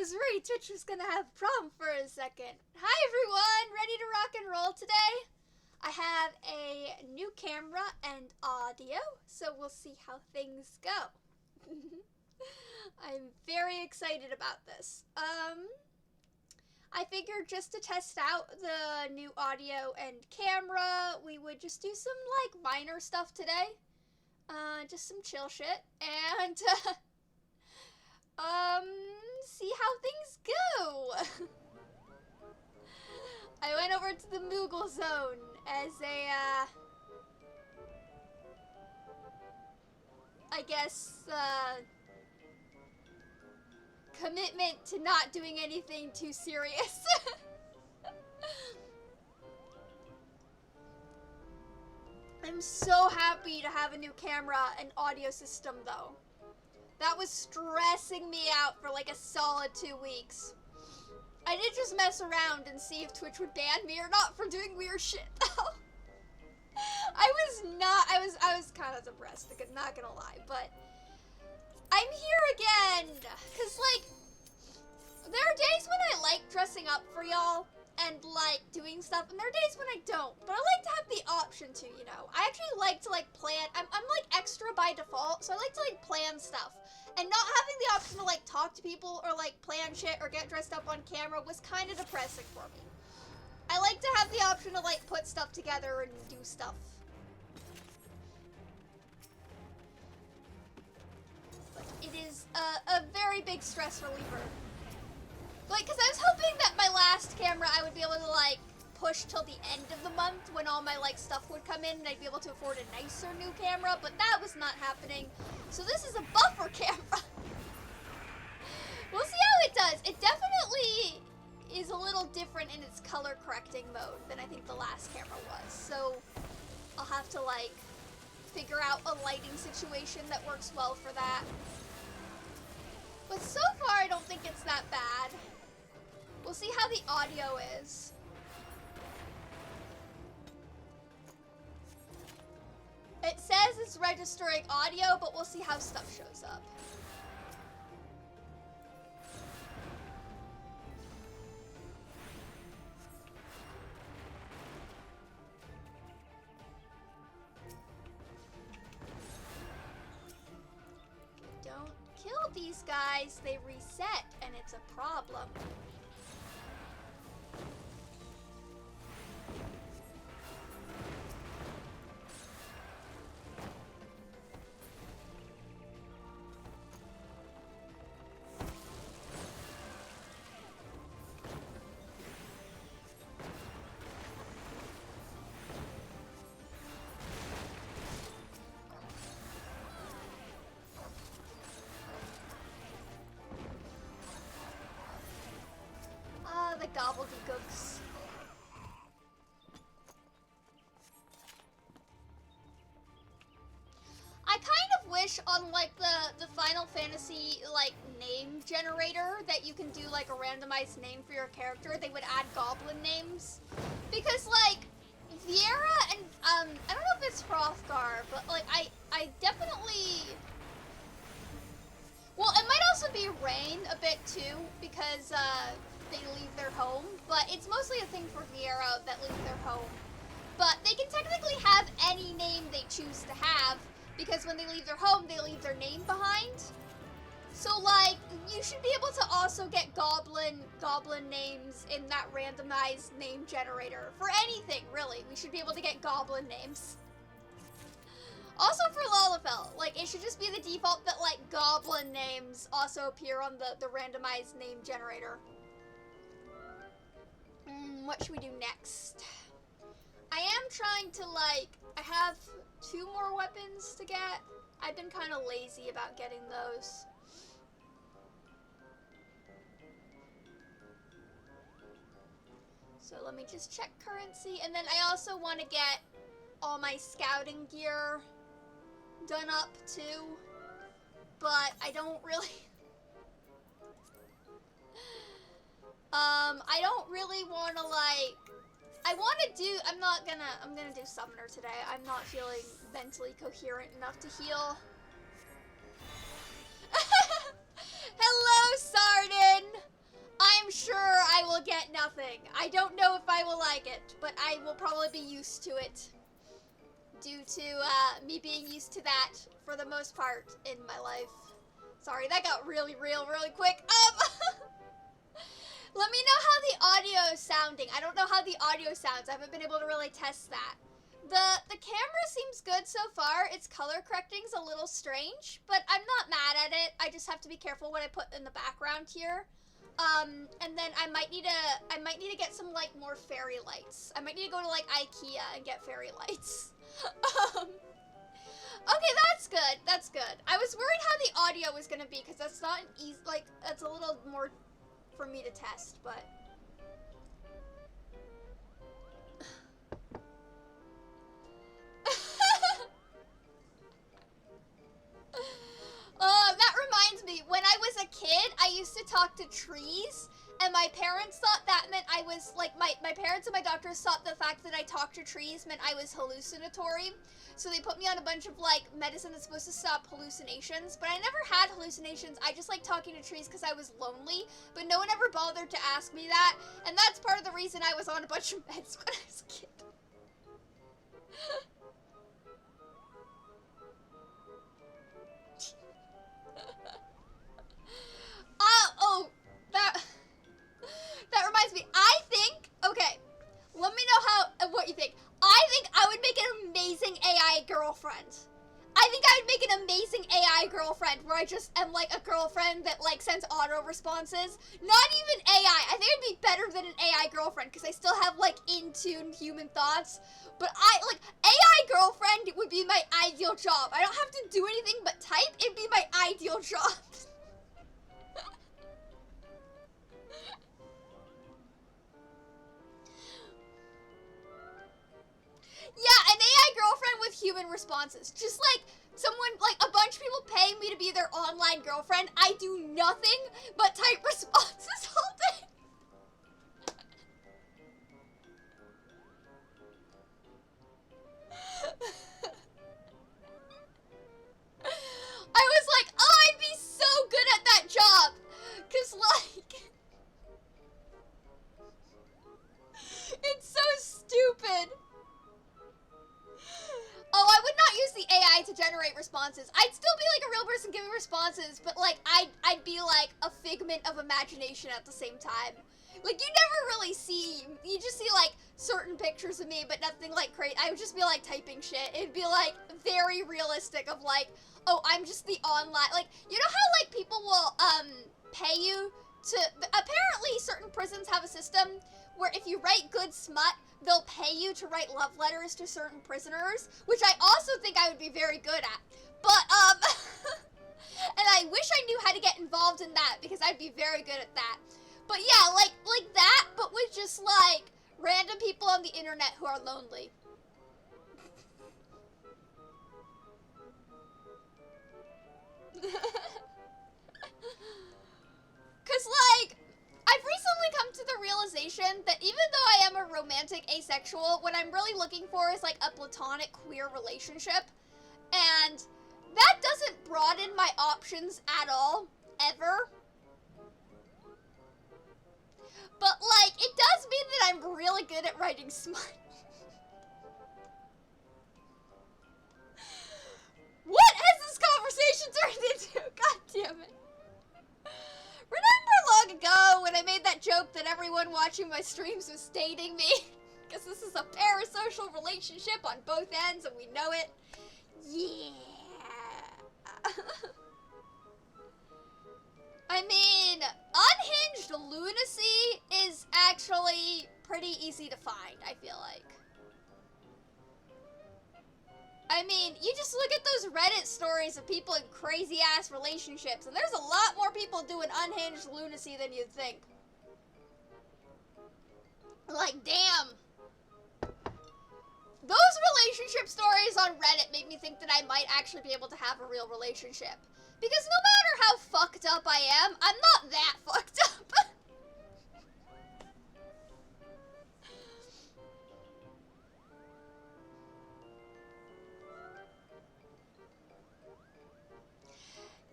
was worried Twitch was gonna have a problem for a second. Hi everyone, ready to rock and roll today? I have a new camera and audio, so we'll see how things go. I'm very excited about this. I figured just to test out the new audio and camera, we would just do some like minor stuff today. Just some chill shit and see how things go. I went over to the Moogle zone as a I guess commitment to not doing anything too serious. I'm so happy to have a new camera and audio system though. That was stressing me out for like a solid 2 weeks. I did just mess around and see if Twitch would ban me or not for doing weird shit though. I was kind of depressed, not gonna lie, but I'm here again, cause like, there are days when I like dressing up for y'all and like doing stuff, and there are days when I don't, but I like to have the option to, you know. I actually like to like plan, I'm like extra by default, so I like to like plan stuff, and not having the option to like talk to people or like plan shit or get dressed up on camera was kind of depressing for me. I like to have the option to like put stuff together and do stuff. But it is a very big stress reliever. Like, cause I was hoping that my last camera I would be able to like push till the end of the month when all my like stuff would come in and I'd be able to afford a nicer new camera, but that was not happening. So this is a buffer camera. We'll see how it does. It definitely is a little different in its color correcting mode than I think the last camera was. So I'll have to like figure out a lighting situation that works well for that. But so far I don't think it's that bad. We'll see how the audio is. It says it's registering audio, but we'll see how stuff shows up. Don't kill these guys, they reset, and it's a problem. The gobbledygooks. I kind of wish on like the Final Fantasy like name generator that you can do like a randomized name for your character, they would add goblin names. Because like Viera and I don't know if it's Hrothgar, but like I definitely, well, it might also be Rain a bit too, because they leave their home, but it's mostly a thing for Viera that leave their home. But they can technically have any name they choose to have, because when they leave their home, they leave their name behind. So like, you should be able to also get goblin names in that randomized name generator. For anything, really. We should be able to get goblin names. Also for Lalafell, like, it should just be the default that like goblin names also appear on the randomized name generator. What should we do next? I am trying to like, I have 2 more weapons to get. I've been kind of lazy about getting those. So let me just check currency, and then I also want to get all my scouting gear done up too, but I don't really I don't really want to like, I want to do, I'm gonna do Summoner today. I'm not feeling mentally coherent enough to heal. Hello, Sardin! will like it, but I will probably be used to it due to me being used to that for the most part in my life. Sorry, that got really real really quick. Let me know how the audio is sounding. I don't know how the audio sounds. I haven't been able to really test that. The camera seems good so far. Its color correcting's a little strange, but I'm not mad at it. I just have to be careful what I put in the background here. And then I might need to get some like more fairy lights. I might need to go to like IKEA and get fairy lights. Okay, that's good. That's good. I was worried how the audio was gonna be because that's not an easy, like, that's a little more for me to test, but. That reminds me, when I was a kid, I used to talk to trees, and my parents thought that meant I was, like, my parents and my doctors thought the fact that I talked to trees meant I was hallucinatory, so they put me on a bunch of, like, medicine that's supposed to stop hallucinations, but I never had hallucinations. I just like talking to trees because I was lonely, but no one ever bothered to ask me that, and that's part of the reason I was on a bunch of meds when I was a kid. Oh, that reminds me. I think, okay, let me know what you think. I think I would make an amazing AI girlfriend. I think I would make an amazing AI girlfriend where I just am like a girlfriend that like sends auto responses. Not even AI. I think it'd be better than an AI girlfriend because I still have like in tune human thoughts. But AI girlfriend would be my ideal job. I don't have to do anything but type. It'd be my ideal job. Yeah, an AI girlfriend with human responses. Just like someone, like a bunch of people pay me to be their online girlfriend. I do nothing but type responses all day. I was like, oh, I'd be so good at that job. Cause like, it's so stupid. Oh, I would not use the AI to generate responses. I'd still be like a real person giving responses, but like I'd be like a figment of imagination at the same time. Like you never really see, you just see like certain pictures of me, but nothing like crazy. I would just be like typing shit. It'd be like very realistic of like, oh, I'm just the online, like, you know how like people will pay you to, apparently certain prisons have a system where if you write good smut, they'll pay you to write love letters to certain prisoners, which I also think I would be very good at. But, and I wish I knew how to get involved in that because I'd be very good at that. But yeah, like that, but with just like random people on the internet who are lonely. Cause like, I've recently come to the realization that even though I am a romantic asexual, what I'm really looking for is like a platonic queer relationship. And that doesn't broaden my options at all, ever. But like, it does mean that I'm really good at writing smut. What has this conversation turned into? God damn it. Remember long ago when I made that joke that everyone watching my streams was dating me? Because this is a parasocial relationship on both ends and we know it. Yeah. I mean, unhinged lunacy is actually pretty easy to find, I feel like. I mean, you just look at those Reddit stories of people in crazy-ass relationships, and there's a lot more people doing unhinged lunacy than you'd think. Like, damn. Those relationship stories on Reddit make me think that I might actually be able to have a real relationship. Because no matter how fucked up I am, I'm not that fucked up.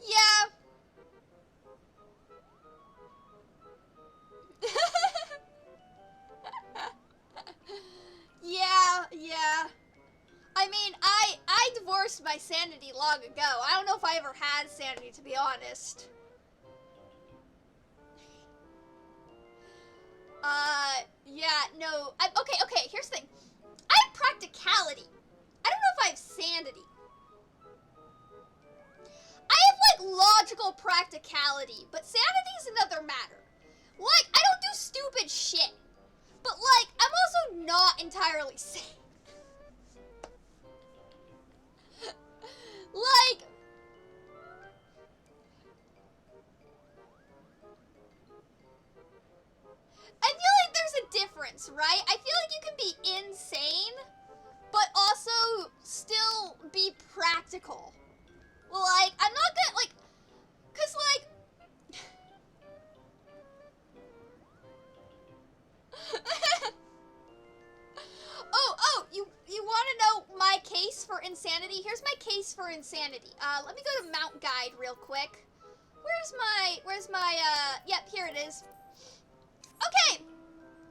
Yeah. long ago. I don't know if I ever had sanity, to be honest. Yeah, no. Okay, here's the thing. I have practicality. I don't know if I have sanity. I have, like, logical practicality, but sanity's another matter. Like, I don't do stupid shit. But, like, I'm also not entirely sane. Like, I feel like there's a difference, right? I feel like you can be insane, but also still be practical. Like, I'm not gonna, like, cause, like, you want to know my case for insanity? Here's my case for insanity. Let me go to Mount Guide real quick. Yep, here it is. Okay,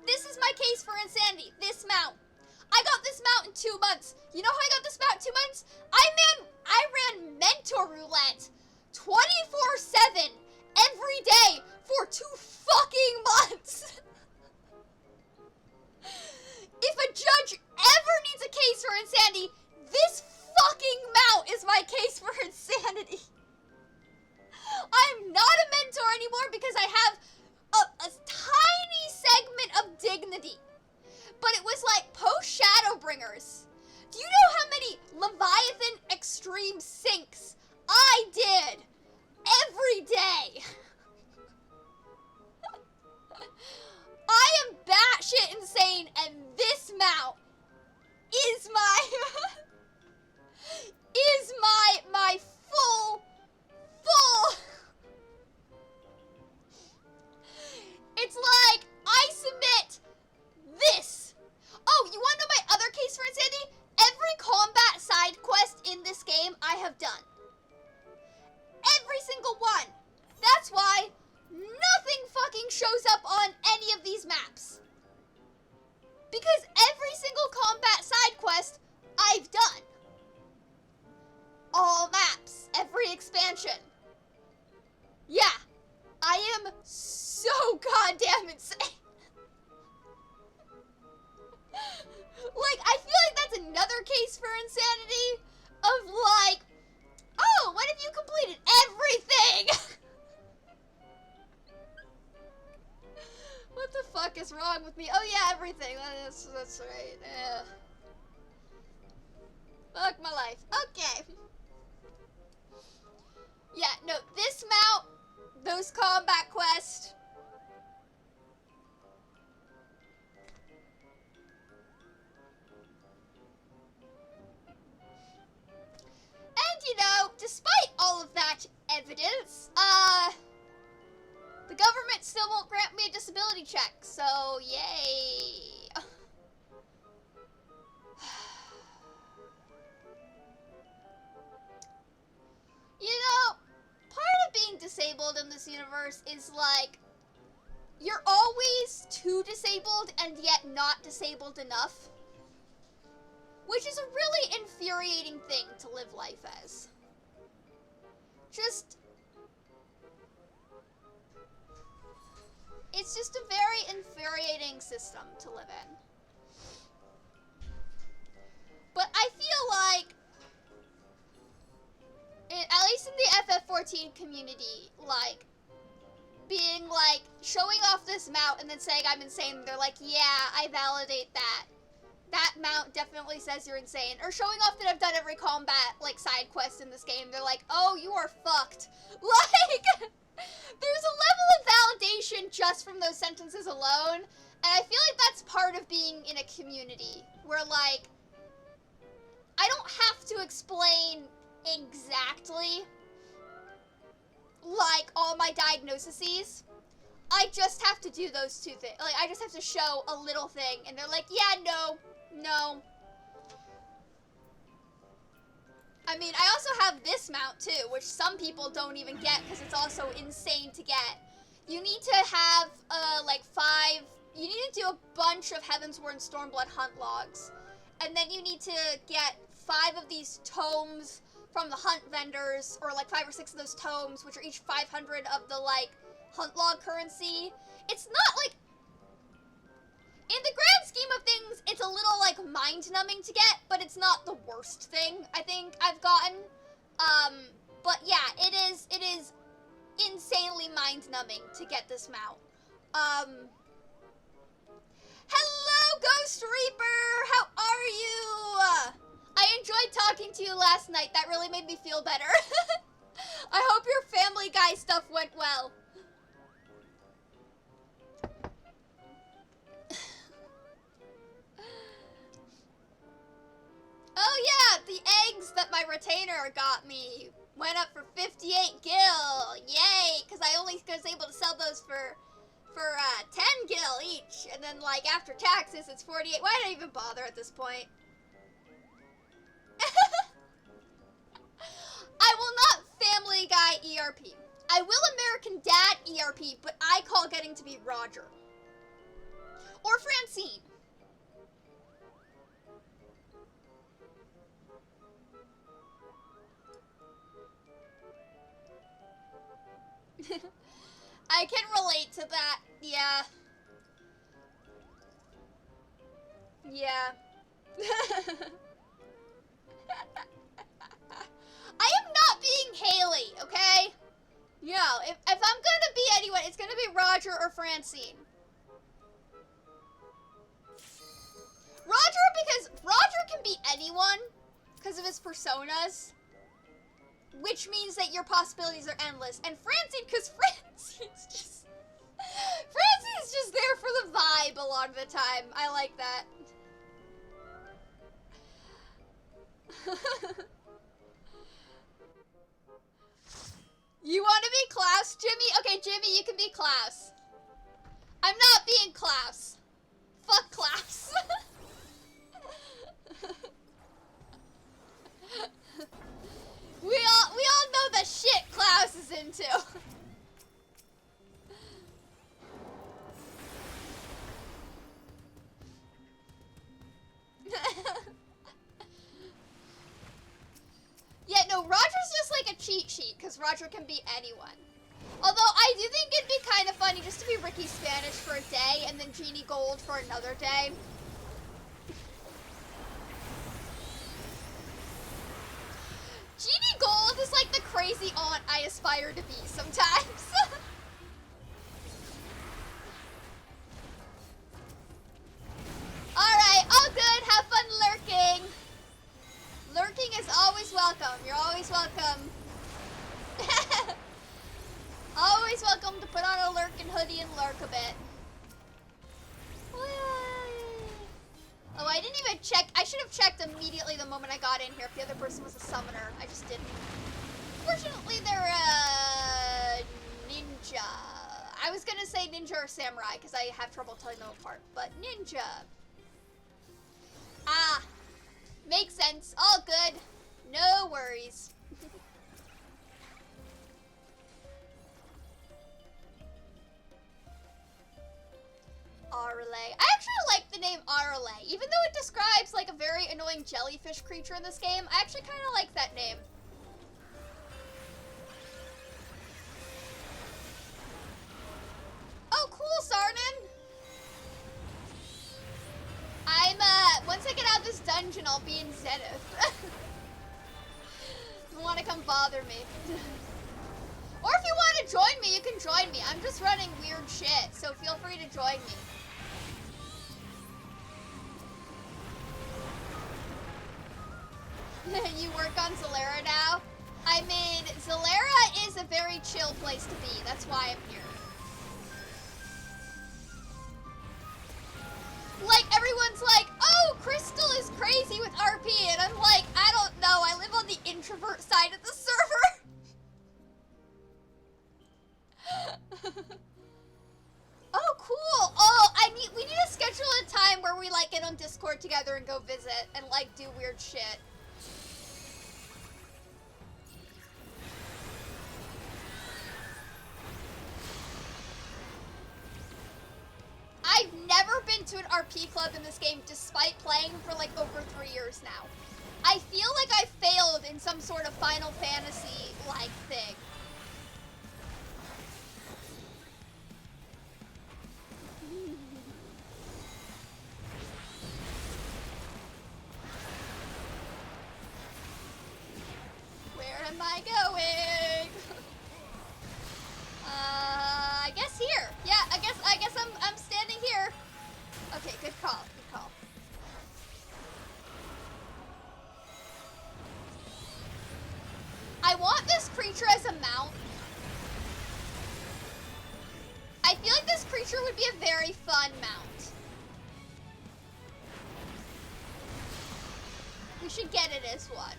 this is my case for insanity. This mount. I got this mount in 2 months. You know how I got this mount in 2 months? I ran mentor roulette 24/7 every day for 2 fucking months. If a judge ever needs a case for insanity, this fucking mount is my case for insanity. I'm not a mentor anymore because I have a tiny segment of dignity. But it was like post Shadowbringers. Do you know how many Leviathan Extreme sinks I did every day? I am batshit insane, and this mount is my full. It's like I submit this. Oh, you want to know my other case for insanity? Every combat side quest in this game I have done. Every single one. That's why nothing fucking shows up on any of these maps. Because every single combat side quest I've done. All maps, every expansion. Yeah, I am so goddamn insane. Like, I feel like that's another case for insanity of like, oh, what if you completed everything? What the fuck is wrong with me? Oh yeah, everything. That's right. Yeah. Fuck my life. Okay. Yeah, no, this mount, those combat quests. And you know, despite all of that evidence, the government still won't grant me a disability check, so yay. You know, part of being disabled in this universe is like, you're always too disabled and yet not disabled enough. Which is a really infuriating thing to live life as. It's just a very infuriating system to live in. But I feel like, at least in the FF14 community, like, being like, showing off this mount and then saying I'm insane, they're like, yeah, I validate that. That mount definitely says you're insane. Or showing off that I've done every combat, like, side quest in this game, they're like, oh, you are fucked. Like, there's a level of validation just from those sentences alone, and I feel like that's part of being in a community, where, like, I don't have to explain exactly, like, all my diagnoses. I just have to do those 2 things. Like, I just have to show a little thing, and they're like, yeah, no. I mean, I also have this mount, too, which some people don't even get, because it's also insane to get. You need to have, like, 5... You need to do a bunch of Heavensward Stormblood hunt logs. And then you need to get 5 of these tomes from the hunt vendors, or like 5 or 6 of those tomes, which are each 500 of the like hunt log currency. It's not like, in the grand scheme of things, it's a little like mind-numbing to get, but it's not the worst thing I think I've gotten. But yeah, it is insanely mind-numbing to get this mount. Hello, Ghost Reaper! How are you? I enjoyed talking to you last night. That really made me feel better. I hope your Family Guy stuff went well. Oh yeah, the eggs that my retainer got me went up for 58 gil. Yay, because I only was able to sell those for 10 gil each, and then like after taxes it's 48. Why did I even bother at this point? I will not Family Guy ERP. I will American Dad ERP, but I call getting to be Roger. Or Francine. I can relate to that, yeah. Yeah. I am not being Haley, okay? No, if I'm gonna be anyone, it's gonna be Roger or Francine. Roger, because Roger can be anyone because of his personas, which means that your possibilities are endless. And Francine, because Francine's just there for the vibe a lot of the time. I like that. You want to be Klaus, Jimmy? Okay, Jimmy, you can be Klaus. I'm not being Klaus. Fuck Klaus. We all know the shit Klaus is into. Yeah, no, Roger's just like a cheat sheet, because Roger can be anyone. Although, I do think it'd be kind of funny just to be Ricky Spanish for a day, and then Jeannie Gold for another day. Jeannie Gold is like the crazy aunt I aspire to be sometimes. Alright, all good. Have fun lurking. Lurking is always welcome. You're always welcome. Always welcome to put on a lurking hoodie and lurk a bit. Oh, I didn't even check. I should have checked immediately the moment I got in here if the other person was a summoner. I just didn't. Fortunately, they're a ninja. I was gonna say ninja or samurai because I have trouble telling them apart, but ninja. Ah, makes sense. All good. No worries. Arale. I actually like the name Arale, even though it describes like a very annoying jellyfish creature in this game. I actually kind of like that name. Oh, cool, Sarnan. Once I get out of this dungeon, I'll be in Zenith. You want to come bother me. Or if you want to join me, you can join me. I'm just running weird shit, so feel free to join me. You work on Zalera now? I mean, Zalera is a very chill place to be. That's why I'm here. Like, everyone's like, oh, Crystal is crazy with RP. And I'm like, I don't know. I live on the introvert side of the server. Oh, cool. Oh, we need to schedule a time where we, like, get on Discord together and go visit and, like, do weird shit. I've never been to an RP club in this game despite playing for like over 3 years now. I feel like I failed in some sort of Final Fantasy-like thing. Where am I going? I guess here. Yeah, I guess I'm standing here. Okay, good call. Good call. I want this creature as a mount. I feel like this creature would be a very fun mount. We should get it as one.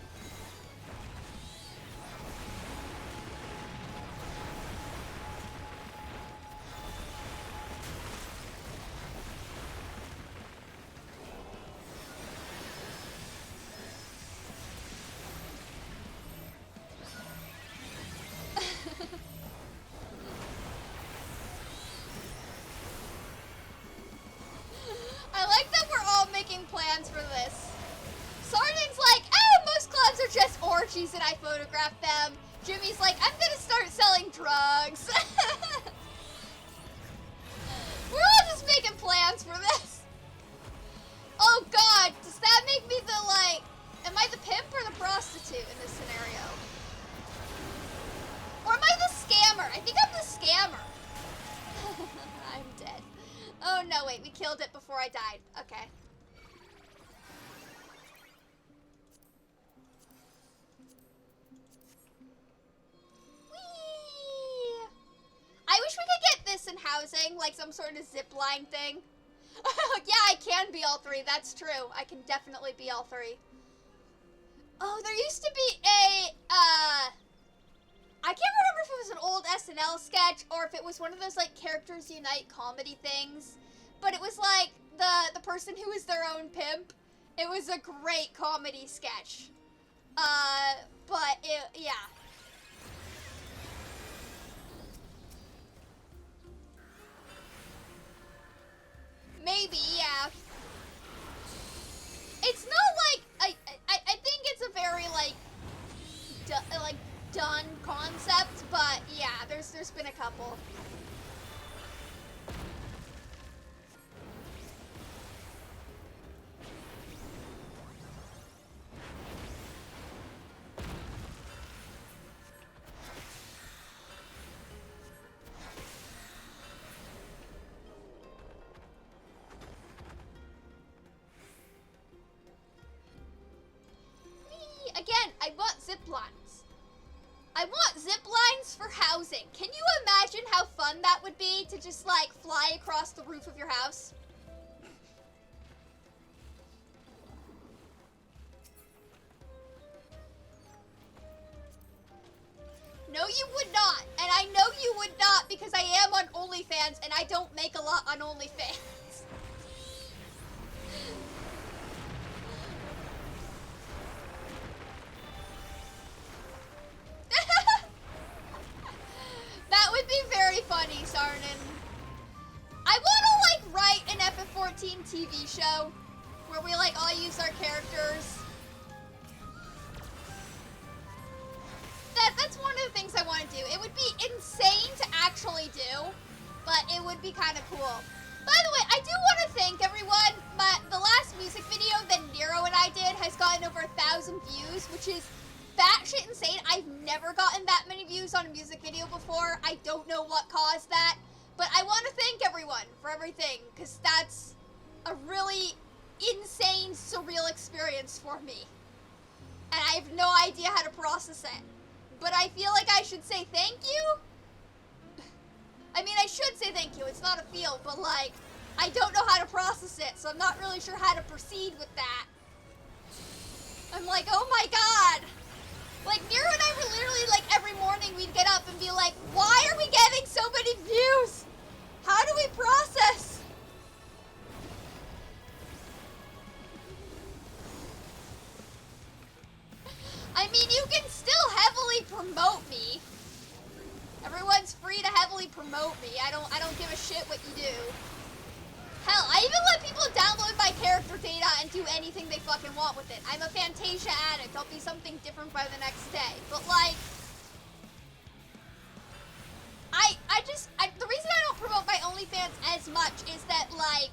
I like that we're all making plans for this. Sarden's like, oh, most clubs are just orgies and I photograph them. Jimmy's like, I'm gonna start selling drugs. We're all just making plans for this. Oh god, does that make me the, like, am I the pimp or the prostitute in this scenario? Or am I the scammer? I think I'm the scammer. I'm dead. Oh no, wait, we killed it before I died. Okay. Whee! I wish we could get this in housing, like some sort of zip line thing. Yeah, I can be all three. That's true. I can definitely be all three. Oh, there used to be a, I can't remember if it was an old SNL sketch or if it was one of those, like, Characters Unite comedy things. But it was, like, the person who was their own pimp. It was a great comedy sketch. But, yeah. Maybe, yeah. It's not like, I think it's a very, like, done concept, but yeah, there's been a couple. Again, I want zip lines. I want zip lines for housing. Can you imagine how fun that would be to just, like, fly across the roof of your house? No, you would not. And I know you would not because I am on OnlyFans and I don't make a lot on OnlyFans. That would be very funny, Sarnin. I want to, like, write an FF14 TV show where we, like, all use our characters. That's one of the things I want to do. It would be insane to actually do, but it would be kind of cool. By the way, I do want to thank everyone. The last music video that Nero and I did has gotten over 1,000 views, which is batshit insane. I've never gotten that many views on a music video before. I don't know what caused that, but I want to thank everyone for everything, because that's a really insane, surreal experience for me. And I have no idea how to process it. But I feel like I should say thank you. I mean, I should say thank you. It's not a feel, but, like, I don't know how to process it, so I'm not really sure how to proceed with that. I'm like, oh my god. Like, Nero and I were literally, like, every morning we'd get up and be like, why are we getting so many views? How do we process? I mean, you can still heavily promote me. Everyone's free to heavily promote me. I don't give a shit what you do. Hell, I even let people download my character data and do anything they fucking want with it. I'm a Fantasia addict. I'll be something different by the next day. But, like, the reason I don't promote my OnlyFans as much is that, like,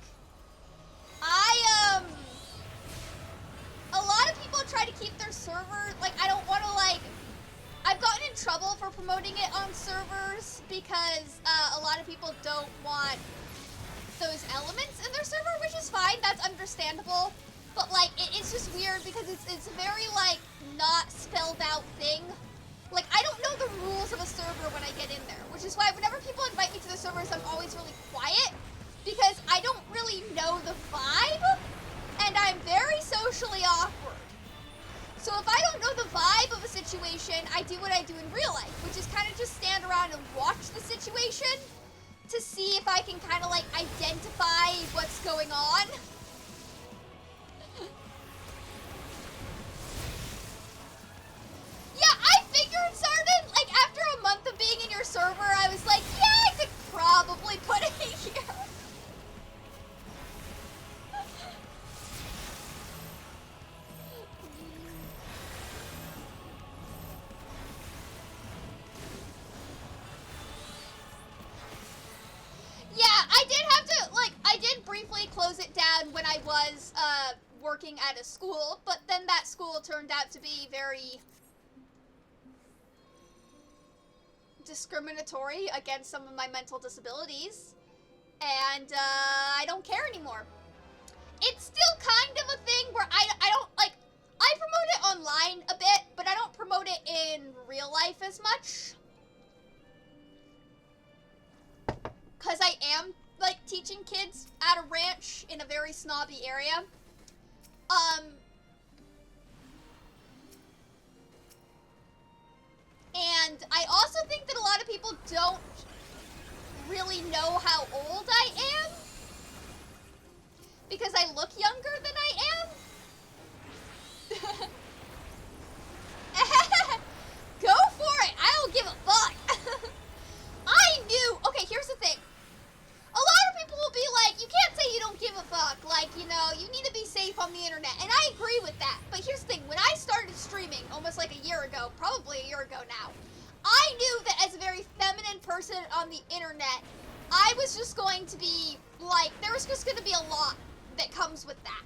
a lot of people try to keep their server, like, I don't want to, like, I've gotten in trouble for promoting it on servers because a lot of people don't want those elements in their server, which is fine, that's understandable. But, like, it's just weird because it's a very, like, not spelled out thing. Like, I don't know the rules of a server when I get in there, which is why whenever people invite me to the servers, I'm always really quiet because I don't really know the vibe, and I'm very socially awkward. So if I don't know the vibe of a situation, I do what I do in real life, which is kind of just stand around and watch the situation to see if I can kind of, like, identify what's going on. Yeah, I figured, Sardin, like, after a month of being in your server, I was like, yeah, I could probably put it here. Yeah, I did have to, like, I did briefly close it down when I was, working at a school, but then that school turned out to be very discriminatory against some of my mental disabilities, and, I don't care anymore. It's still kind of a thing where I don't, like, I promote it online a bit, but I don't promote it in real life as much. Because I am, like, teaching kids at a ranch in a very snobby area. And I also think that a lot of people don't really know how old I am. Because I look younger than I am. Go for it! I don't give a fuck! I knew! Okay, here's the thing. A lot of people will be like, you can't say you don't give a fuck. Like, you know, you need to be safe on the internet. And I agree with that. But here's the thing. When I started streaming, almost like a year ago, probably a year ago now, I knew that as a very feminine person on the internet, I was just going to be, like, there was just going to be a lot that comes with that.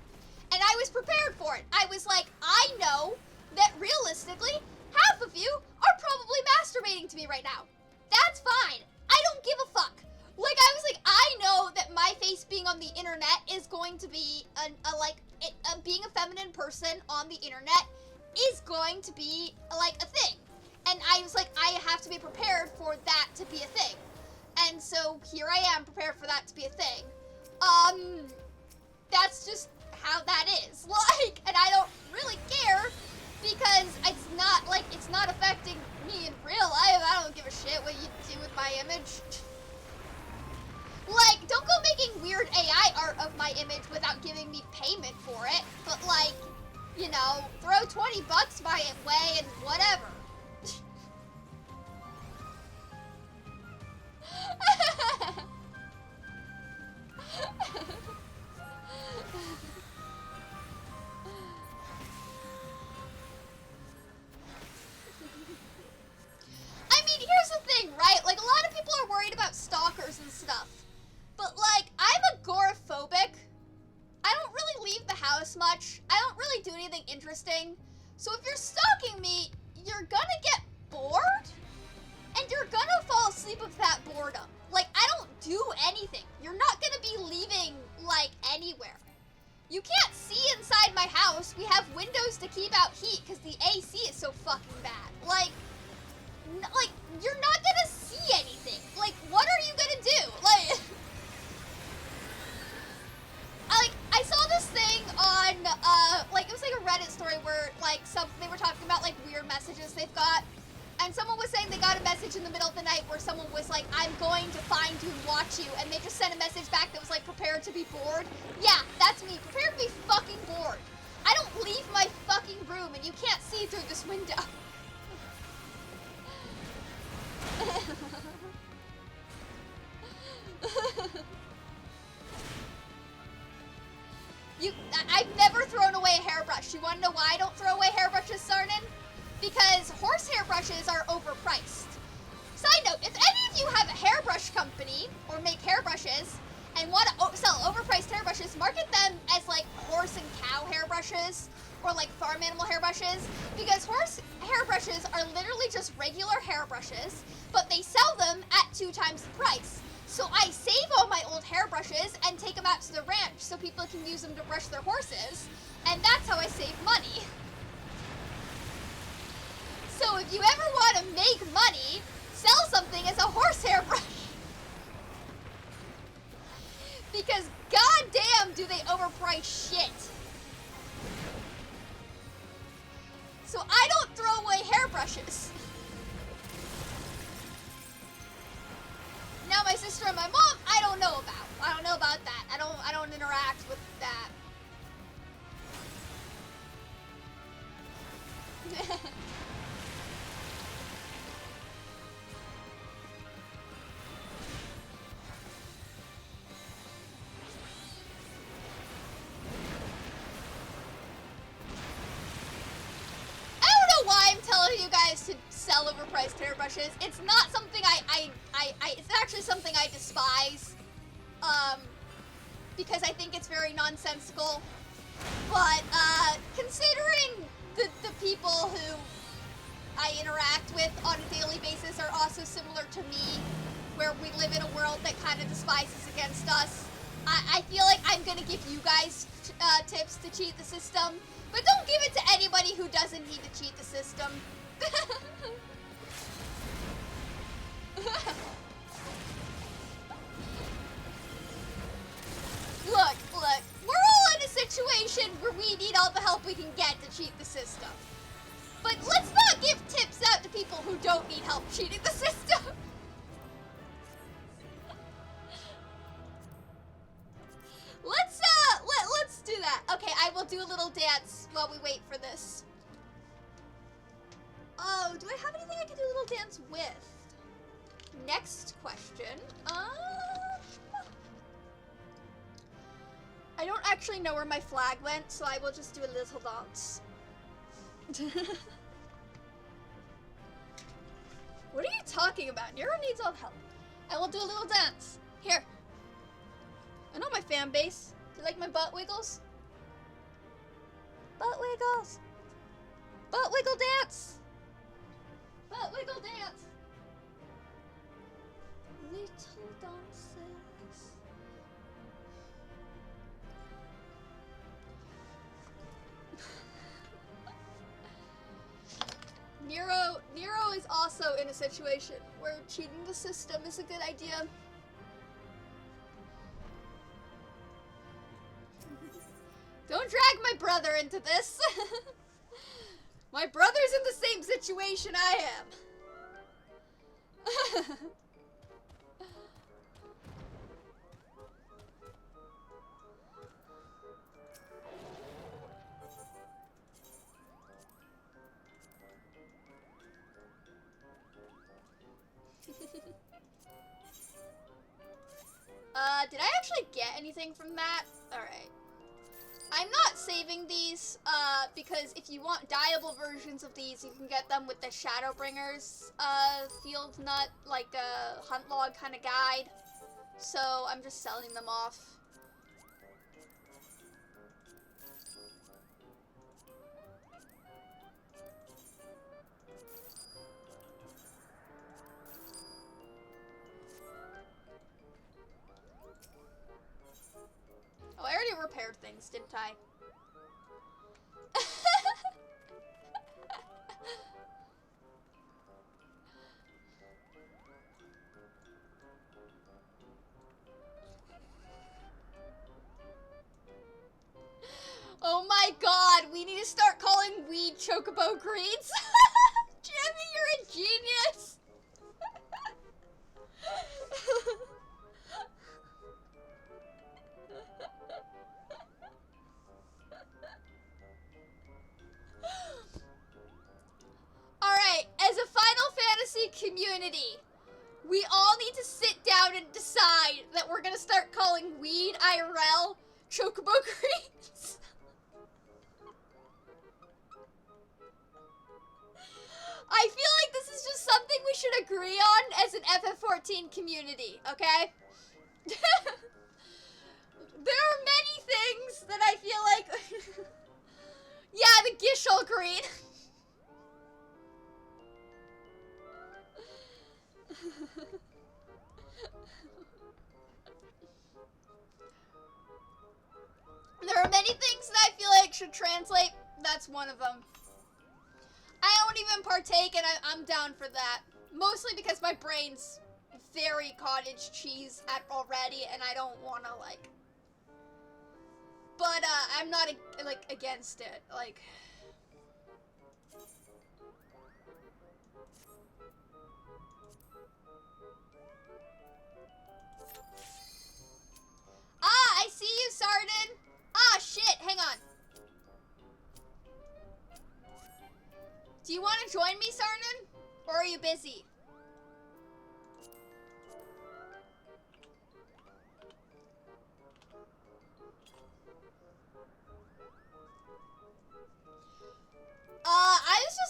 And I was prepared for it. I was like, I know that realistically, half of you are probably masturbating to me right now. That's fine. I don't give a fuck. Like, I was like, I know that my face being on the internet is going to be, being a feminine person on the internet is going to be, like, a thing. And I was like, I have to be prepared for that to be a thing. And so, here I am, prepared for that to be a thing. That's just how that is. Like, and I don't really care, because it's not, like, it's not affecting me in real life. I don't give a shit what you do with my image. Like, don't go making weird AI art of my image without giving me payment for it. But, like, you know, throw 20 bucks my way and whatever. I mean, here's the thing, right? Like, a lot of people are worried about stalkers and stuff. But, like, I'm agoraphobic. I don't really leave the house much. I don't really do anything interesting. So if you're stalking me, you're gonna get bored, and you're gonna fall asleep with that boredom. Like, I don't do anything. You're not gonna be leaving, like, anywhere. You can't see inside my house. We have windows to keep out heat because the AC is so fucking bad. Like, you're not gonna see anything. Like, what are you gonna do? Like, I saw this thing on, like, it was like a Reddit story where, like, they were talking about, like, weird messages they've got. And someone was saying they got a message in the middle of the night where someone was like, I'm going to find you and watch you. And they just sent a message back that was like, prepare to be bored. Yeah, that's me. Prepare to be fucking bored. I don't leave my fucking room and you can't see through this window. I've never thrown away a hairbrush. You want to know why I don't throw away hairbrushes, Sarnin? Because horse hairbrushes are overpriced. Side note, if any of you have a hairbrush company or make hairbrushes and want to sell overpriced hairbrushes, market them as like horse and cow hairbrushes or like farm animal hairbrushes, because horse hairbrushes are literally just regular hairbrushes, but they sell them at 2 times the price. So I save all my old hairbrushes and take them out to the ranch so people can use them to brush their horses, and that's how I save money. So if you ever want to make money, sell something as a horse hairbrush. Because goddamn do they overprice shit. So I don't throw away hairbrushes. Now my sister and my mom, I don't know about. I don't know about that. I don't interact with that. You guys to sell overpriced hairbrushes. It's not something it's actually something I despise, because I think it's very nonsensical. But considering the people who I interact with on a daily basis are also similar to me, where we live in a world that kind of despises against us, I feel like I'm gonna give you guys tips to cheat the system, but don't give it to anybody who doesn't need to cheat the system. Look, we're all in a situation where we need all the help we can get to cheat the system. But let's not give tips out to people who don't need help cheating the system. Let's do that. Okay, I will do a little dance while we wait for this. Oh, do I have anything I can do a little dance with? Next question. I don't actually know where my flag went, so I will just do a little dance. What are you talking about? Nero needs all help. I will do a little dance. Here. I know my fan base. Do you like my butt wiggles? Butt wiggles. Butt wiggle dance. Butt wiggle dance. Little dances. Nero is also in a situation where cheating the system is a good idea. Don't drag my brother into this. My brother's in the same situation I am. Did I actually get anything from that? Alright. I'm not saving these, because if you want dyeable versions of these, you can get them with the Shadowbringers, field nut, like a hunt log kind of guide. So I'm just selling them off. Oh, I already repaired things, didn't I? Oh my god, we need to start calling weed chocobo greens. Jimmy, you're a genius. Alright, as a Final Fantasy community, we all need to sit down and decide that we're gonna start calling weed IRL chocobo greens. I feel like this is just something we should agree on as an FF14 community, okay? There are many things that I feel like... Yeah, the Gishel green. There are many things that I feel like should translate. That's one of them. I don't even partake, and I'm down for that. Mostly because my brain's very cottage cheese already, and I don't want to, like... But, I'm not, like, against it. Like... Ah, I see you, Sardin. Ah, shit, hang on. Do you want to join me, Sardin? Or are you busy?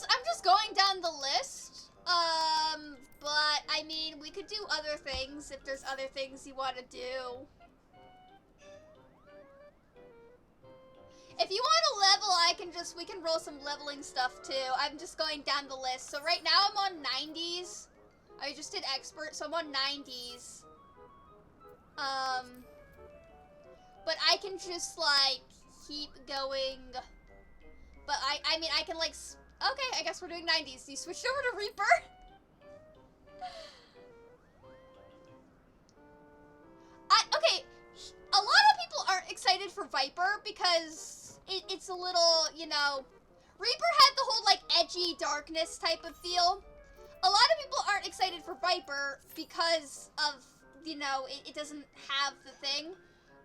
I'm just going down the list. But, I mean, we could do other things if there's other things you want to do. If you want to level, we can roll some leveling stuff too. I'm just going down the list. So right now I'm on 90s. I just did expert, so I'm on 90s. But I can just, like, keep going. But I mean, I can, like, okay, I guess we're doing 90s. You switched over to Reaper? Okay, a lot of people aren't excited for Viper because it's a little, you know, Reaper had the whole, like, edgy darkness type of feel. A lot of people aren't excited for Viper because of, you know, it doesn't have the thing.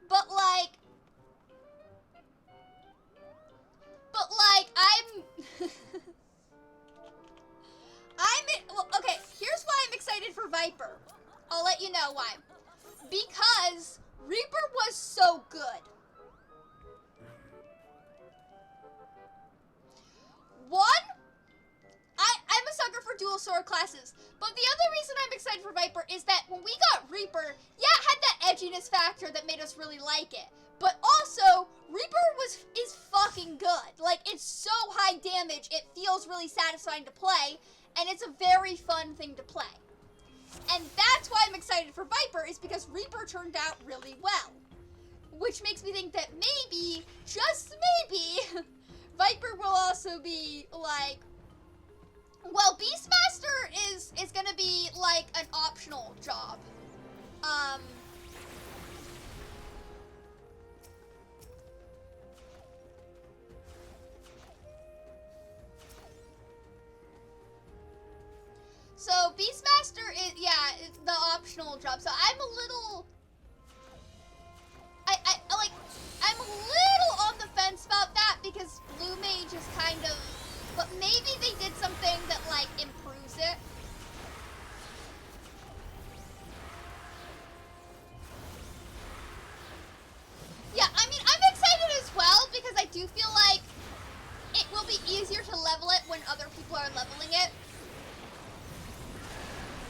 But, like, well, okay, here's why I'm excited for Viper. I'll let you know why. Because Reaper was so good. One, I'm a sucker for dual sword classes, but the other reason I'm excited for Viper is that when we got Reaper, yeah, it had that edginess factor that made us really like it, but also, Reaper is fucking good. Like, it's so high damage, it feels really satisfying to play, and it's a very fun thing to play. And that's why I'm excited for Viper, is because Reaper turned out really well. Which makes me think that maybe, just maybe, Viper will also be, like, well, Beastmaster is gonna be, like, an optional job. So, Beastmaster is, yeah, it's the optional job. So, I'm a little... I'm a little on the fence about that because Blue Mage is kind of... But maybe they did something that, like, improves it. Yeah, I mean, I'm excited as well because I do feel like it will be easier to level it when other people are leveling it.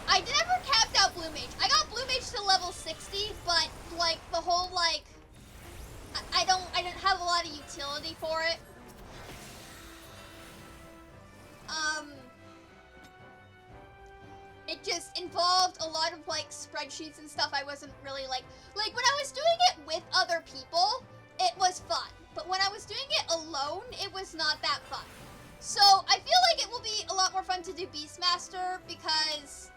I never capped out Blue Mage. I got Blue Mage to level 60, but, like, the whole, like, I didn't have a lot of utility for it. It just involved a lot of, like, spreadsheets and stuff I wasn't really, like, when I was doing it with other people, it was fun. But when I was doing it alone, it was not that fun. So, I feel like it will be a lot more fun to do Beastmaster because,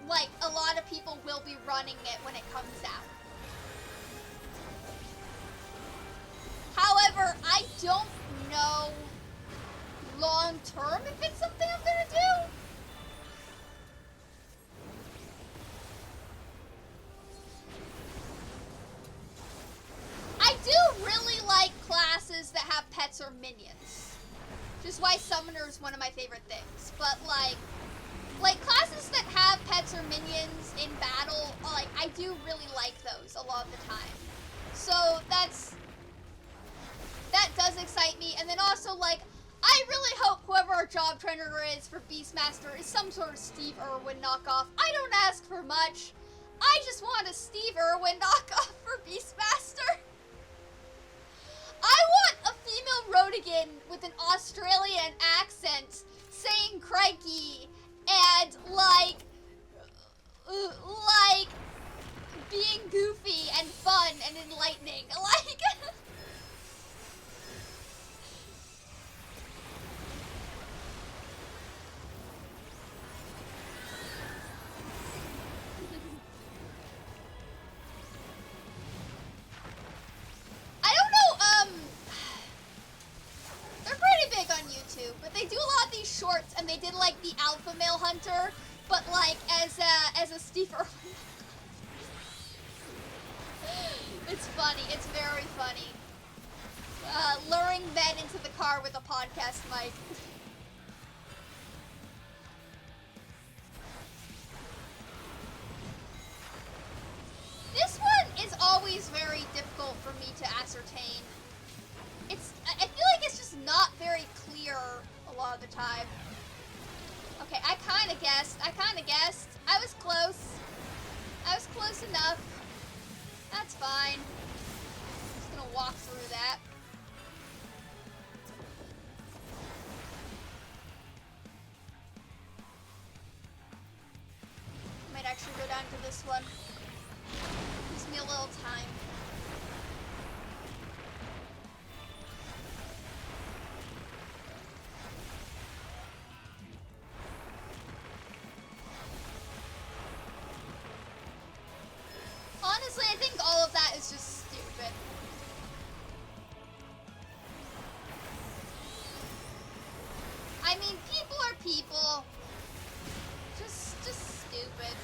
like, a lot of people will be running it when it comes out. However, I don't know long term if it's something I'm gonna do. I do really like classes that have pets or minions. Which is why Summoner is one of my favorite things. But, like classes that have pets or minions in battle, like, I do really like those a lot of the time. So, that that does excite me. And then also, like, I really hope whoever our job trainer is for Beastmaster is some sort of Steve Irwin knockoff. I don't ask for much. I just want a Steve Irwin knockoff for Beastmaster. I want a female Rodigan with an Australian accent saying crikey and like being goofy and fun and enlightening. Like I don't know, they're pretty big on YouTube, but they do a lot of these shorts, and they did like the alpha male hunter, but like as a Steve Irwin. It's funny. It's very funny. Luring men into the car with a podcast mic. This one is always very difficult for me to ascertain. I feel like it's just not very clear a lot of the time. Okay, I kind of guessed. I was close. I was close enough. That's fine. I'm just gonna walk through that. Might actually go down to this one. Gives me a little time. Honestly, I think all of that is just stupid. I mean, people are people. Just stupid.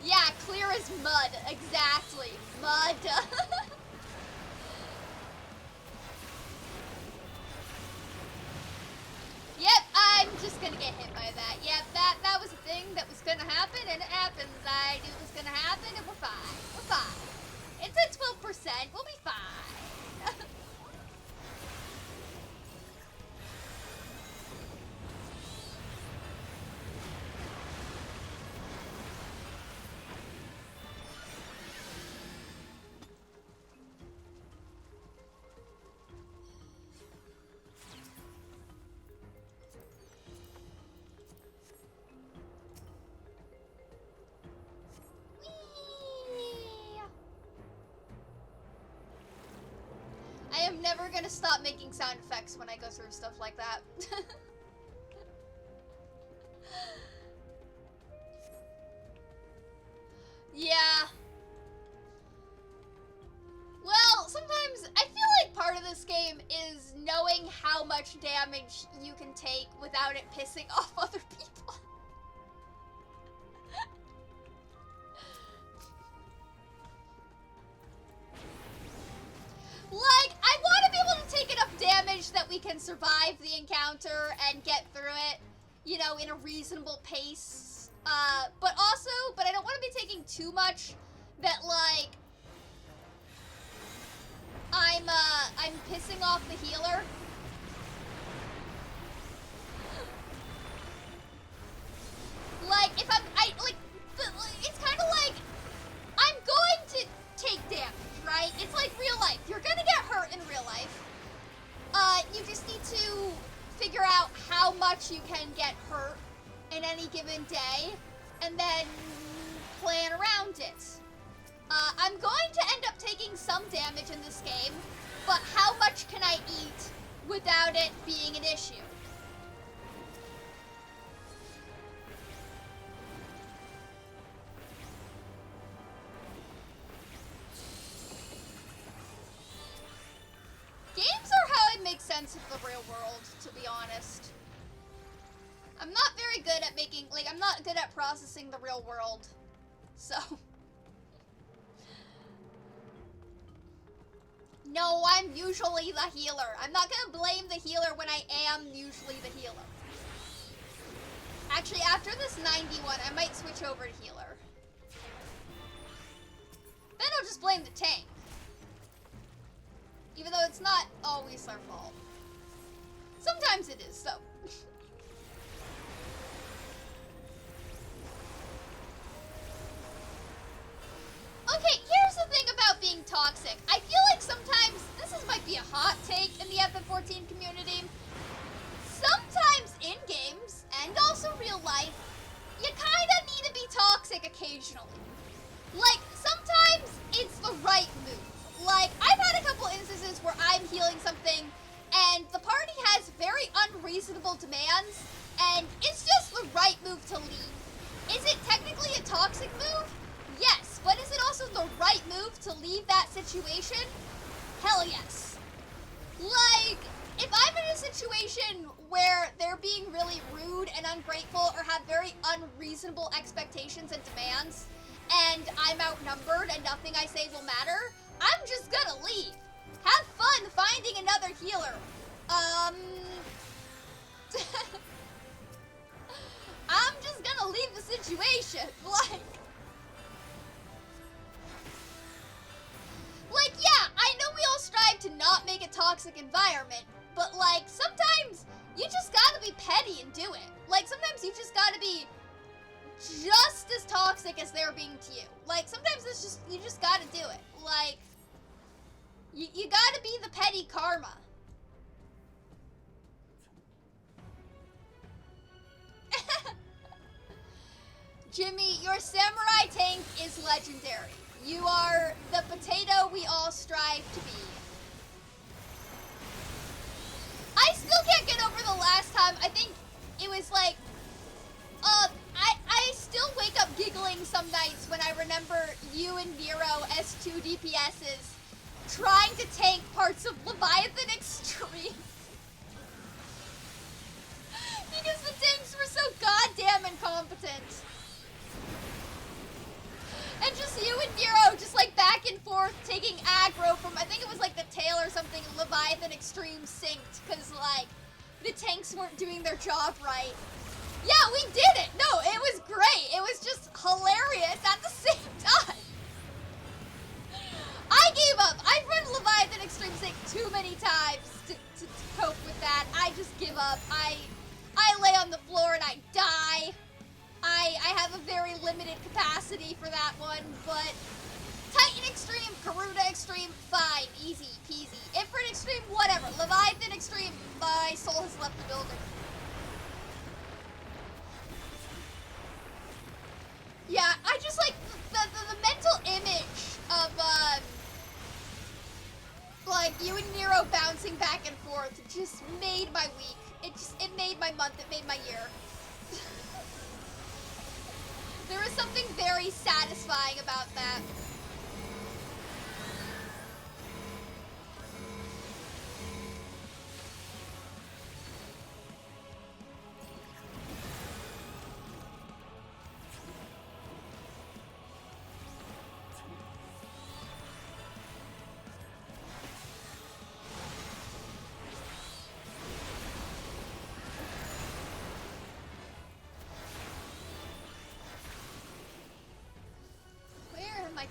Yeah, clear as mud. Exactly. Mud. Yep, I'm just gonna get hit by that. Yep, that was a thing that was gonna happen, and it happens. I knew it was gonna happen, and we're fine. We're fine. It's at 12%. We'll be fine. I am never gonna stop making sound effects when I go through stuff like that. Yeah. Well, sometimes I feel like part of this game is knowing how much damage you can take without it pissing off other people. Like, I want to be able to take enough damage that we can survive the encounter and get through it, you know, in a reasonable pace. But I don't want to be taking too much that, like, I'm pissing off the healer. Like, if it's kind of like, I'm going to take damage, right? It's like real life. You're gonna get hurt in real life. You just need to figure out how much you can get hurt in any given day, and then plan around it. I'm going to end up taking some damage in this game, but how much can I eat without it being an issue? Games are how I make sense of the real world, to be honest. I'm not very good at I'm not good at processing the real world, so. No, I'm usually the healer. I'm not gonna blame the healer when I am usually the healer. Actually, after this 91, I might switch over to healer. Then I'll just blame the tank. Even though it's not always their fault. Sometimes it is, though. Okay, here's the thing about being toxic. I feel like sometimes, might be a hot take in the FF14 community. Sometimes in games, and also real life, you kinda need to be toxic occasionally. Like, sometimes it's the right move. Like, I've had a couple instances where I'm healing something, and the party has very unreasonable demands, and it's just the right move to leave. Is it technically a toxic move? Yes, but is it also the right move to leave that situation? Hell yes. Like, if I'm in a situation where they're being really rude and ungrateful or have very unreasonable expectations and demands, and I'm outnumbered and nothing I say will matter, I'm just gonna leave. Have fun finding another healer. I'm just gonna leave the situation. Like, yeah, I know we all strive to not make a toxic environment, but, like, sometimes you just gotta be petty and do it. Like, sometimes you just gotta be just as toxic as they're being to you. Like, sometimes it's just, you just gotta do it. Like, you gotta be the petty karma. Jimmy, your samurai tank is legendary. You are the potato we all strive to be. I still can't get over the last time. I think it was like, I still wake up giggling some nights when I remember you and Nero as 2 DPSs trying to tank parts of Leviathan Extreme. Because the tanks were so goddamn incompetent. And just you and Nero just like back and forth taking aggro from, I think it was like the tail or something, Leviathan Extreme synced, because like the tanks weren't doing their job right. Yeah, we did it! No, it was great. It was just hilarious at the same time. I gave up. I've run Leviathan Extreme sync too many times to cope with that. I just give up. I lay on the floor and I die. I have a very limited capacity for that one, but Titan Extreme, Garuda Extreme, fine, easy peasy. Ifrit Extreme, whatever. Leviathan Extreme, my soul has left the building. Yeah, I just like the mental image of like you and Nero bouncing back and forth just made my week. It made my month, it made my year. There was something very satisfying about that.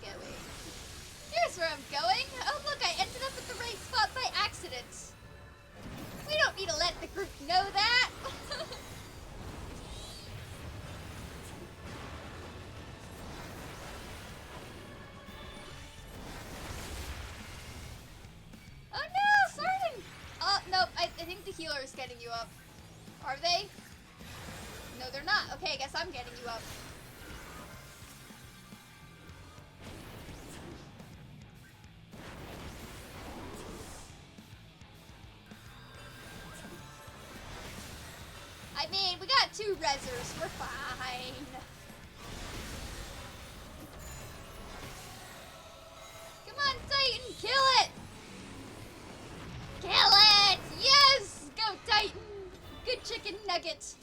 Going? Here's where I'm going. Oh look, I ended up at the right spot by accident. We don't need to let the group know that. Oh no, Sarden! Oh, no, I think the healer is getting you up. Are they? No, they're not. Okay, I guess I'm getting you up. I mean, we got 2 rezzers. We're fine. Come on, Titan, kill it! Kill it! Yes! Go, Titan! Good chicken nugget.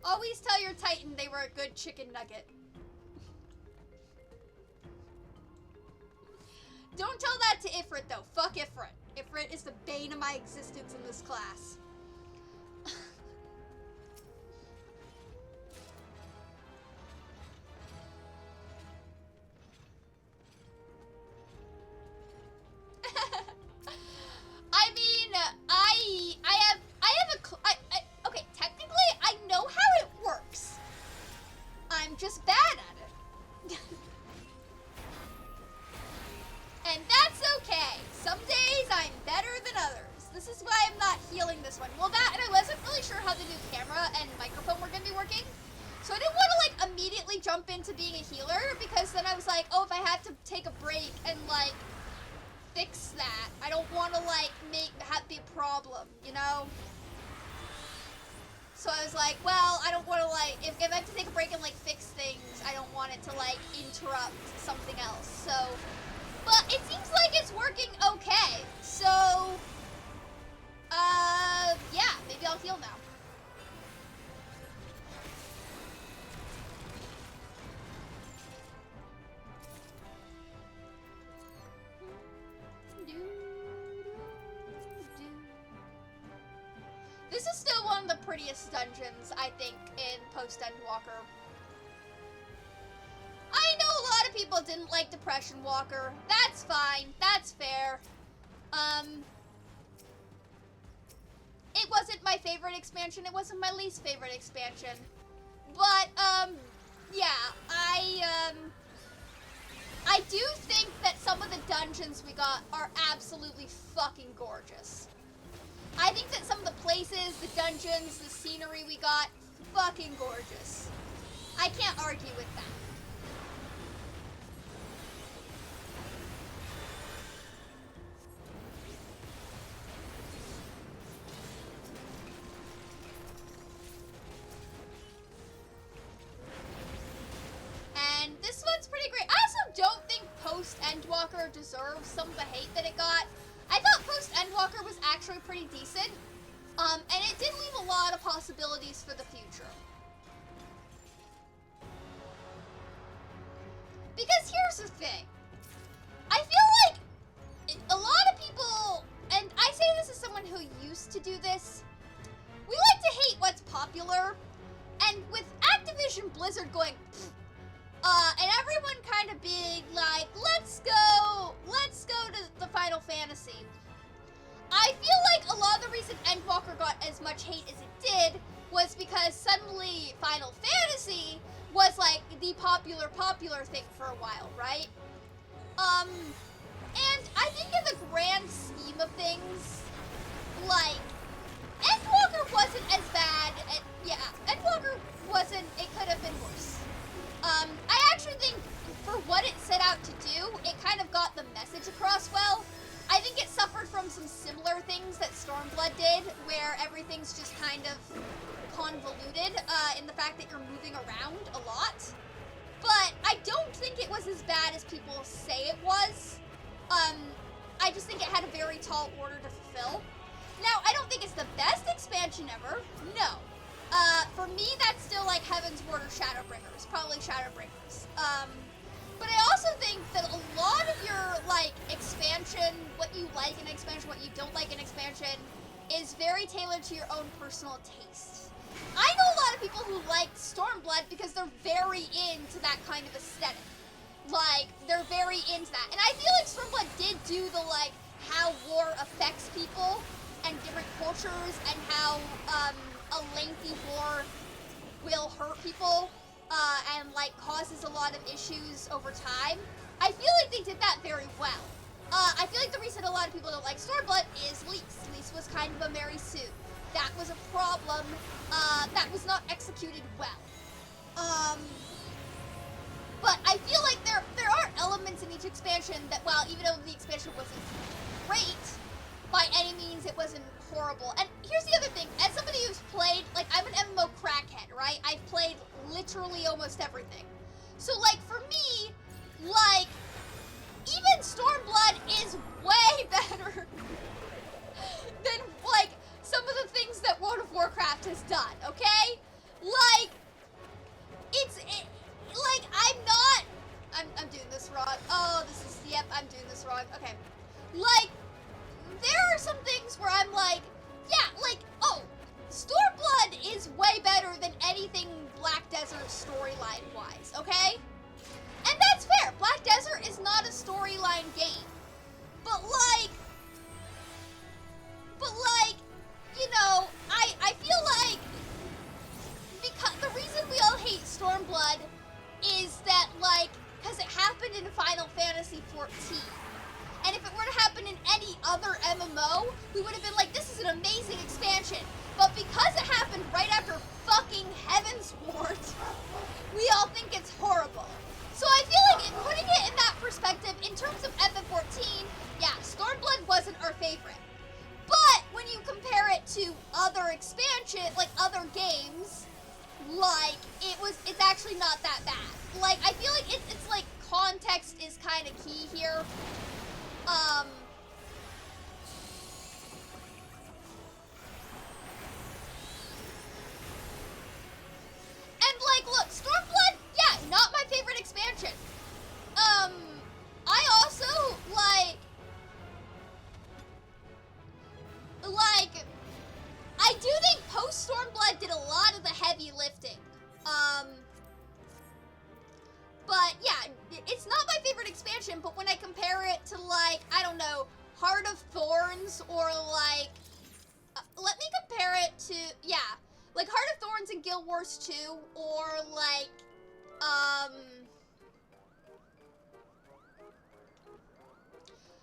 Always tell your Titan they were a good chicken nugget. Don't tell that to Ifrit, though. Fuck Ifrit. Ifrit is the bane of my existence in this class. I mean, okay, technically I know how it works. I'm just bad at it. And that's okay. Some days I'm better than others. This is why I'm not healing this one. Well, that, and I wasn't really sure how the new camera and microphone were gonna be working. So I didn't want to, like, immediately jump into being a healer, because then I was like, oh, if I had to take a break and, like, fix that, I don't want to, like, be a problem, you know? So I was like, well, I don't want to, like, if I have to take a break and, like, fix things, I don't want it to, like, interrupt something else, so... But it seems like it's working okay, so... yeah, maybe I'll heal now. This is still one of the prettiest dungeons, I think, in Post-Endwalker. I know a lot of people didn't like Depression Walker. That's fine. That's fair. It wasn't my favorite expansion. It wasn't my least favorite expansion. But, yeah, I do think that some of the dungeons we got are absolutely fucking gorgeous. I think that some of the places, the dungeons, the scenery we got, fucking gorgeous. I can't argue with that. And this one's pretty great. I also don't think Post-Endwalker deserves some of the hate that it got. I thought Post-Endwalker was actually pretty decent, and it did leave a lot of possibilities for the future. Because here's the thing. I feel like a lot of people, and I say this as someone who used to do this, we like to hate what's popular, and with Activision Blizzard going, and everyone kind of being like, let's go to the Final Fantasy. I feel like a lot of the reason Endwalker got as much hate as it did was because suddenly Final Fantasy was like the popular thing for a while, right? And I think in the grand scheme of things, like, Endwalker wasn't as bad, Endwalker wasn't, it could have been worse. I actually think for what it set out to do, it kind of got the message across well. I think it suffered from some similar things that Stormblood did, where everything's just kind of convoluted in the fact that you're moving around a lot. But I don't think it was as bad as people say it was. I just think it had a very tall order to fulfill. Now, I don't think it's the best expansion ever, no. For me, that's still like Heaven's Ward or Shadowbringers, probably Shadowbringers. But I also think that a lot of your, like, expansion, what you like in expansion, what you don't like in expansion, is very tailored to your own personal taste. I know a lot of people who like Stormblood because they're very into that kind of aesthetic. Like, they're very into that. And I feel like Stormblood did do the, like, how war affects people and different cultures and how, a lengthy war will hurt people, and, like, causes a lot of issues over time. I feel like they did that very well. I feel like the reason a lot of people don't like Stormblood is Lise. Lise was kind of a Mary Sue. That was a problem, that was not executed well. But I feel like there are elements in each expansion that, while even though the expansion wasn't great, by any means it wasn't horrible. And here's the other thing, as somebody who's played, like, I'm an MMO crackhead, right? I've played literally almost everything. So, like, for me, like, even Stormblood is way better than, like, some of the things that World of Warcraft has done, okay? Like, like, I'm doing this wrong. Oh, yep, I'm doing this wrong. Okay. Like, there storyline-wise, okay? And that's fair. Black Desert is not a storyline game. But like, you know, I feel like because the reason we all hate Stormblood is that, like, because it happened in Final Fantasy XIV. And if it were to happen in any other MMO, we would have been like, this is an amazing expansion. But because it happened right after fucking Heavensward, we all think it's horrible. So I feel like putting it in that perspective, in terms of FF14, yeah, Stormblood wasn't our favorite. But when you compare it to other expansion, like other games, like, it's actually not that bad. Like, I feel like it's like context is kind of key here. And like, look, Stormblood, yeah, not my favorite expansion. I also, like, I do think post-Stormblood did a lot of the heavy lifting. But yeah, it's not my favorite expansion, but when I compare it to, like, I don't know, Heart of Thorns, or like, let me compare it to, yeah, like Heart of Thorns and Guild Wars 2, or like,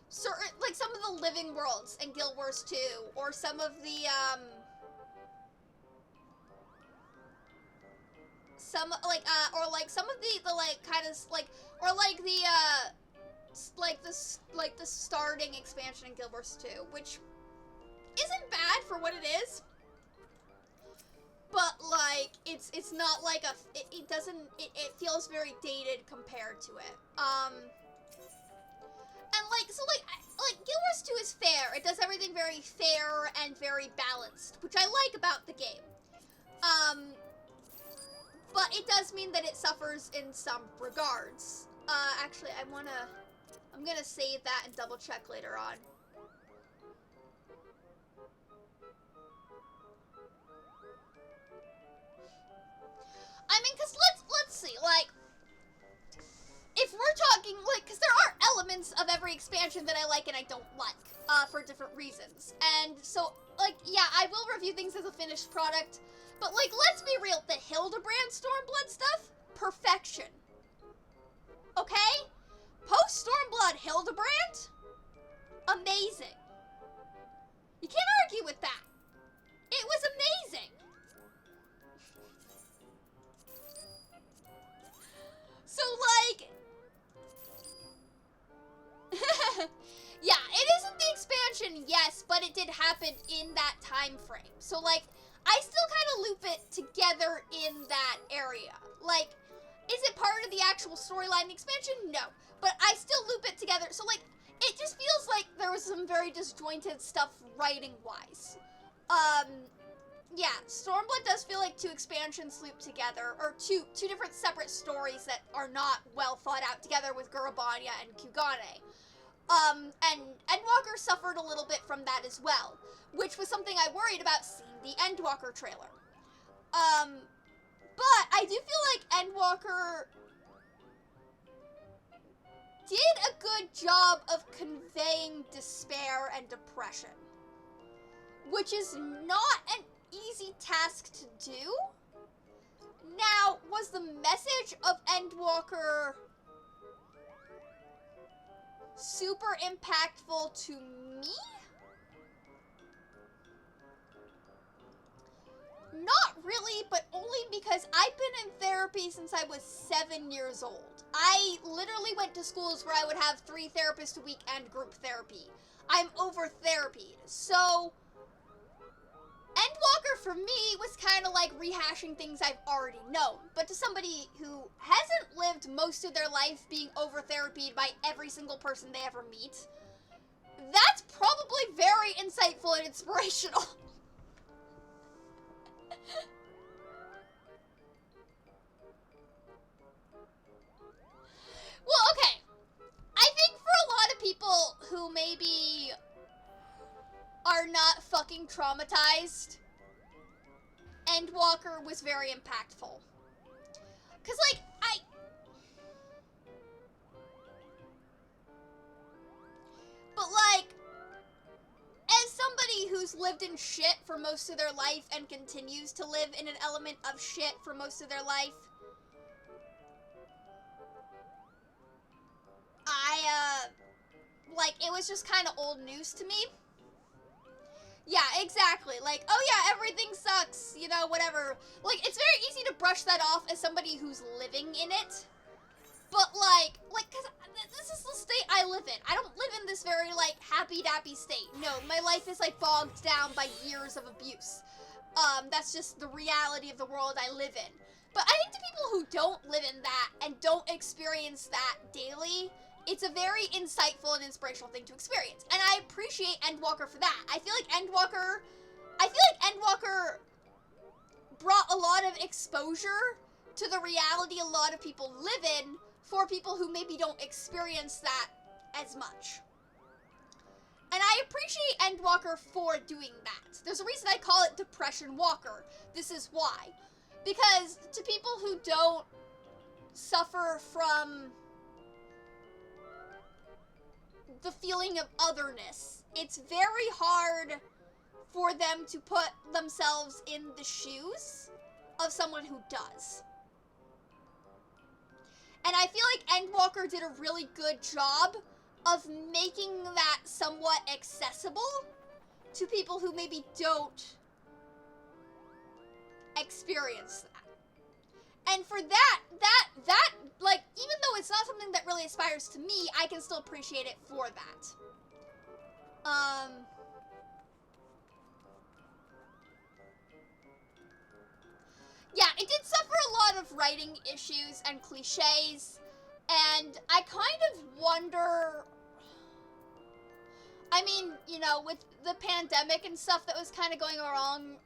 certain, like some of the Living Worlds in Guild Wars 2, or some of the, some of the like, kind of, like, or like the, like the starting expansion in Guild Wars 2, which isn't bad for what it is, but like, it's not like it feels very dated compared to it. And like, so like Guild Wars 2 is fair. It does everything very fair and very balanced, which I like about the game. But it does mean that it suffers in some regards. Actually, I'm gonna save that and double check later on. I mean, cause let's see, like, if we're talking, like, cause there are elements of every expansion that I like and I don't like, for different reasons. And so, like, yeah, I will review things as a finished product, but like, let's be real, the Hildebrand Stormblood stuff, perfection. Okay? Post-Stormblood Hildebrand, amazing. You can't argue with that. It was amazing. So, like, yeah, it isn't the expansion, yes, but it did happen in that time frame. So, like, I still kind of loop it together in that area. Like, is it part of the actual storyline expansion? No. But I still loop it together. So, like, it just feels like there was some very disjointed stuff writing-wise. Yeah, Stormblood does feel like two expansions looped together, or two different separate stories that are not well thought out together with Gurabanya and Kugane. And Endwalker suffered a little bit from that as well, which was something I worried about seeing the Endwalker trailer. But I do feel like Endwalker did a good job of conveying despair and depression, which is not an easy task to do. Now, was the message of Endwalker super impactful to me? Not really, but only because I've been in therapy since I was 7 years old. I literally went to schools where I would have 3 therapists a week and group therapy. I'm over-therapied, so Endwalker for me was kind of like rehashing things I've already known. But to somebody who hasn't lived most of their life being over-therapied by every single person they ever meet, that's probably very insightful and inspirational. Well, okay. I think for a lot of people who maybe are not fucking traumatized, Endwalker was very impactful. Because lived in shit for most of their life and continues to live in an element of shit for most of their life, like, it was just kind of old news to me. Yeah, exactly. Like, oh yeah, everything sucks, you know, whatever. Like, it's very easy to brush that off as somebody who's living in it. But, like, cause this is the state I live in. I don't live in this very, like, happy-dappy state. No, my life is, like, bogged down by years of abuse. That's just the reality of the world I live in. But I think to people who don't live in that and don't experience that daily, it's a very insightful and inspirational thing to experience. And I appreciate Endwalker for that. I feel like Endwalker brought a lot of exposure to the reality a lot of people live in for people who maybe don't experience that as much. And I appreciate Endwalker for doing that. There's a reason I call it Depression Walker. This is why. Because to people who don't suffer from the feeling of otherness, it's very hard for them to put themselves in the shoes of someone who does. And I feel like Endwalker did a really good job of making that somewhat accessible to people who maybe don't experience that. And for that, like, even though it's not something that really aspires to me, I can still appreciate it for that. Yeah, it did suffer a lot of writing issues and cliches, and I kind of wonder, I mean, you know, with the pandemic and stuff that was kind of going around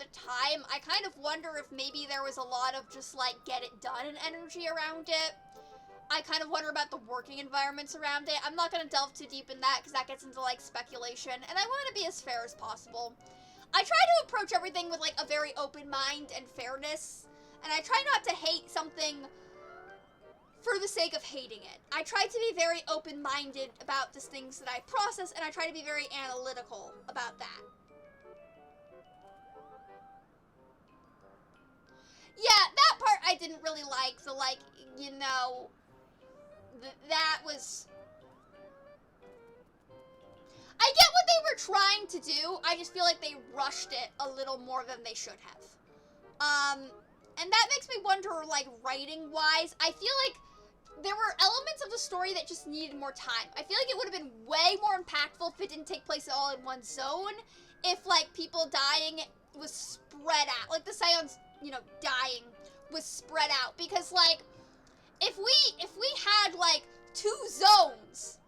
the time, I kind of wonder if maybe there was a lot of just, like, get it done energy around it. I kind of wonder about the working environments around it. I'm not going to delve too deep in that because that gets into, like, speculation, and I want to be as fair as possible. I try to approach everything with, like, a very open mind and fairness, and I try not to hate something for the sake of hating it. I try to be very open-minded about the things that I process, and I try to be very analytical about that. Yeah, that part I didn't really like. The, like, you know, that was... I get what they were trying to do, I just feel like they rushed it a little more than they should have. And that makes me wonder, like, writing-wise, I feel like there were elements of the story that just needed more time. I feel like it would have been way more impactful if it didn't take place all in one zone, if, like, people dying was spread out, like, the Scions, you know, dying was spread out, because, like, if we had, like, 2 zones,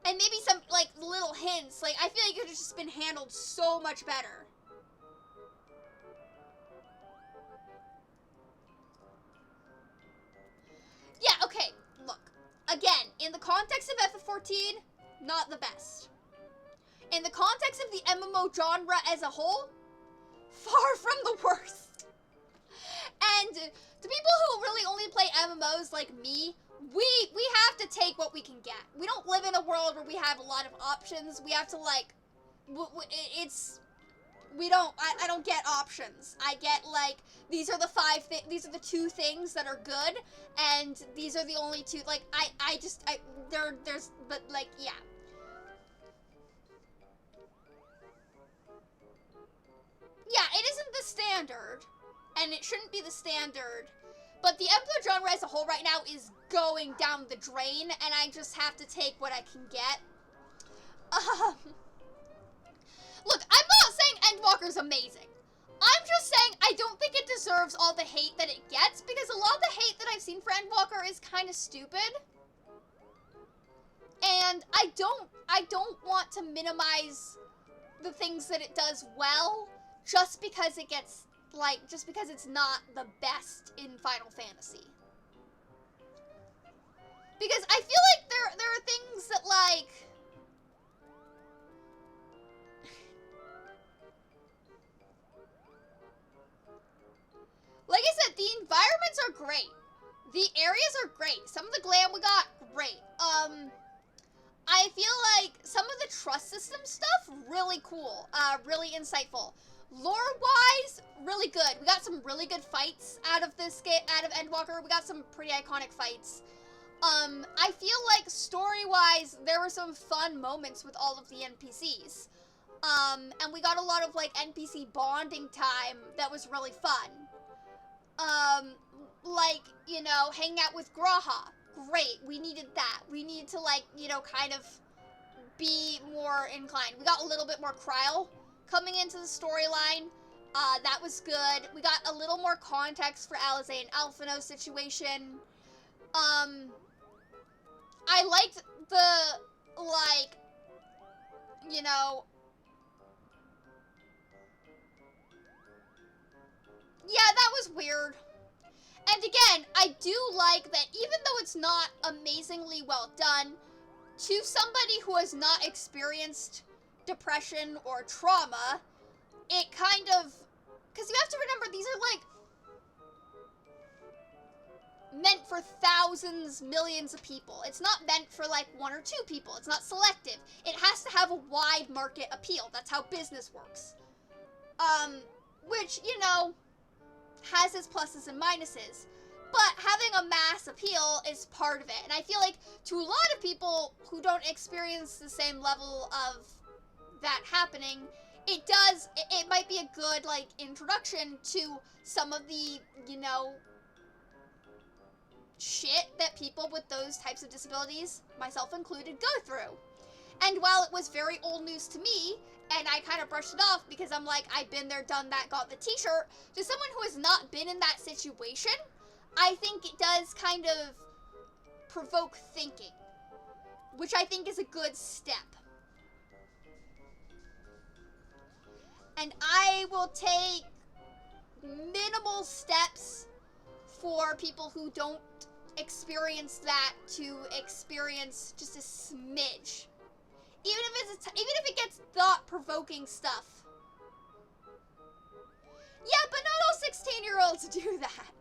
and maybe some, like, little hints, like, I feel like it could have just been handled so much better. Yeah, okay, look. Again, in the context of FF14, not the best. In the context of the MMO genre as a whole, far from the worst. And to people who really only play MMOs like me, we have to take what we can get. We don't live in a world where we have a lot of options. We have to, like, I don't get options. I get, like, these are the 2 things that are good, and these are the only 2, like, but, like, yeah. Yeah, it isn't the standard, and it shouldn't be the standard, but the MMO genre as a whole right now is going down the drain, and I just have to take what I can get. Look, I'm not saying Endwalker's amazing. I'm just saying I don't think it deserves all the hate that it gets, because a lot of the hate that I've seen for Endwalker is kind of stupid. And I don't want to minimize the things that it does well just because it gets, like, just because it's not the best in Final Fantasy. Because I feel like there are things that, like, like I said, the environments are great. The areas are great. Some of the glam we got, great. I feel like some of the trust system stuff, really cool, really insightful. Lore-wise, really good. We got some really good fights out of this game, out of Endwalker. We got some pretty iconic fights. I feel like story-wise, there were some fun moments with all of the NPCs. And we got a lot of, like, NPC bonding time that was really fun. Like, you know, hanging out with Graha. Great, we needed that. We needed to, like, you know, kind of be more inclined. We got a little bit more Kryl coming into the storyline. That was good. We got a little more context for Alize and Alphinaud's situation. I liked the, like, you know, yeah, that was weird. And again, I do like that even though it's not amazingly well done, to somebody who has not experienced depression or trauma, it kind of, because you have to remember, these are like meant for thousands, millions of people. It's not meant for like 1 or 2 people. It's not selective. It has to have a wide market appeal. That's how business works. Which, you know, has its pluses and minuses. But having a mass appeal is part of it. And I feel like to a lot of people who don't experience the same level of that happening, it might be a good, like, introduction to some of the, you know, shit that people with those types of disabilities, myself included, go through. And while it was very old news to me, and I kind of brushed it off because I'm like, I've been there, done that, got the t-shirt, to someone who has not been in that situation, I think it does kind of provoke thinking, which I think is a good step. And I will take minimal steps for people who don't experience that to experience just a smidge. Even if it gets thought-provoking stuff. Yeah, but not all 16-year-olds do that.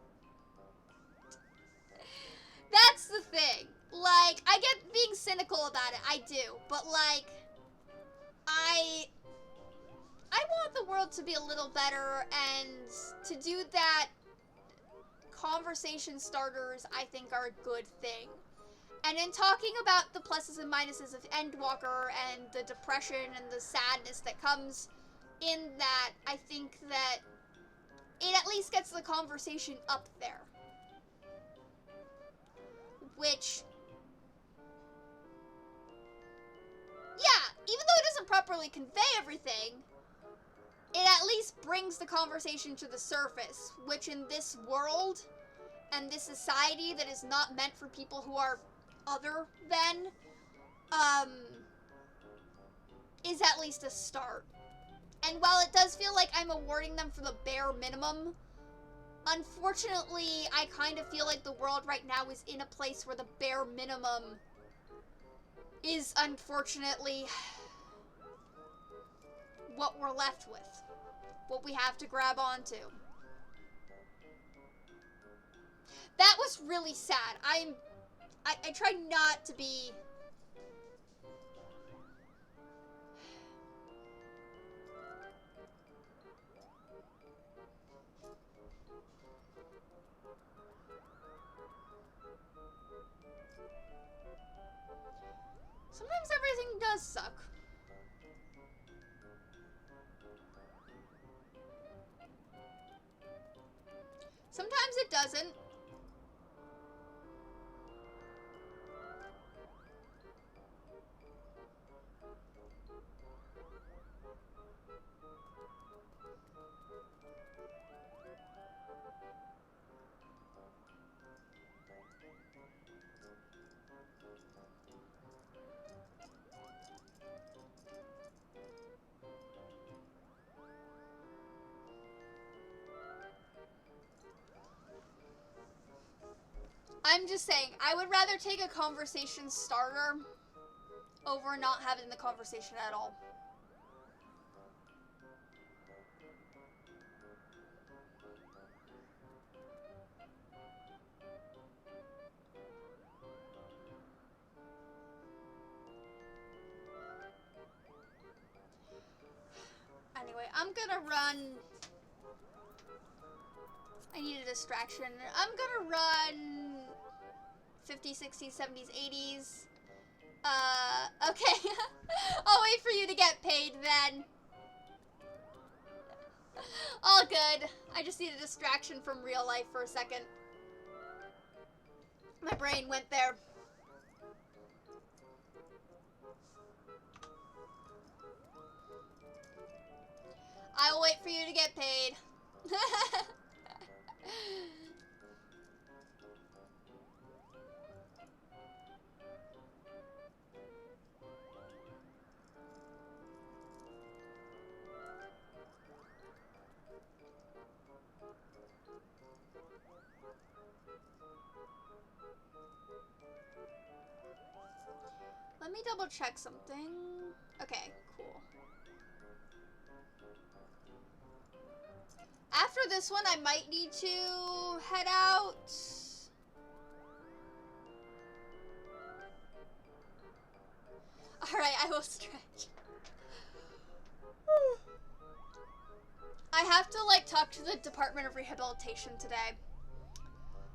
That's the thing. Like, I get being cynical about it, I do. But, like, I want the world to be a little better, and to do that, conversation starters, I think, are a good thing. And in talking about the pluses and minuses of Endwalker and the depression and the sadness that comes in that, I think that it at least gets the conversation up there. Which, yeah, even though it doesn't properly convey everything, it at least brings the conversation to the surface, which in this world and this society that is not meant for people who are other than, is at least a start. And while it does feel like I'm awarding them for the bare minimum, unfortunately, I kind of feel like the world right now is in a place where the bare minimum is, unfortunately, what we're left with. What we have to grab onto. That was really sad. I try not to be... Sometimes everything does suck. Sometimes it doesn't. I'm just saying, I would rather take a conversation starter over not having the conversation at all. gonna run... I need a distraction. I'm gonna run 50s, 60s, 70s, 80s. Okay. I'll wait for you to get paid then. All good. I just need a distraction from real life for a second. My brain went there. I will wait for you to get paid. Let me double check something. Okay, cool. After this one, I might need to head out. Alright, I will stretch. I have to, like, talk to the Department of Rehabilitation today.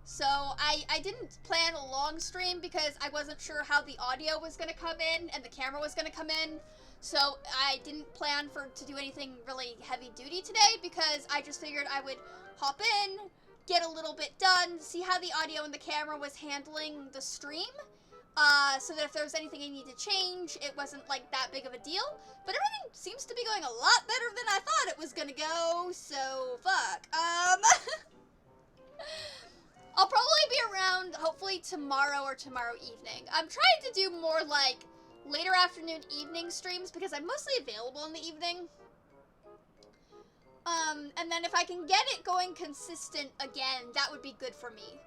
So, I didn't plan a long stream because I wasn't sure how the audio was going to come in and the camera was going to come in. So, I didn't plan to do anything really heavy duty today because I just figured I would hop in, get a little bit done, see how the audio and the camera was handling the stream. So that if there was anything I need to change, it wasn't, like, that big of a deal. But everything seems to be going a lot better than I thought it was going to go, so fuck. I'll probably be around, hopefully, tomorrow or tomorrow evening. I'm trying to do more, like, later afternoon evening streams because I'm mostly available in the evening. And then if I can get it going consistent again, that would be good for me.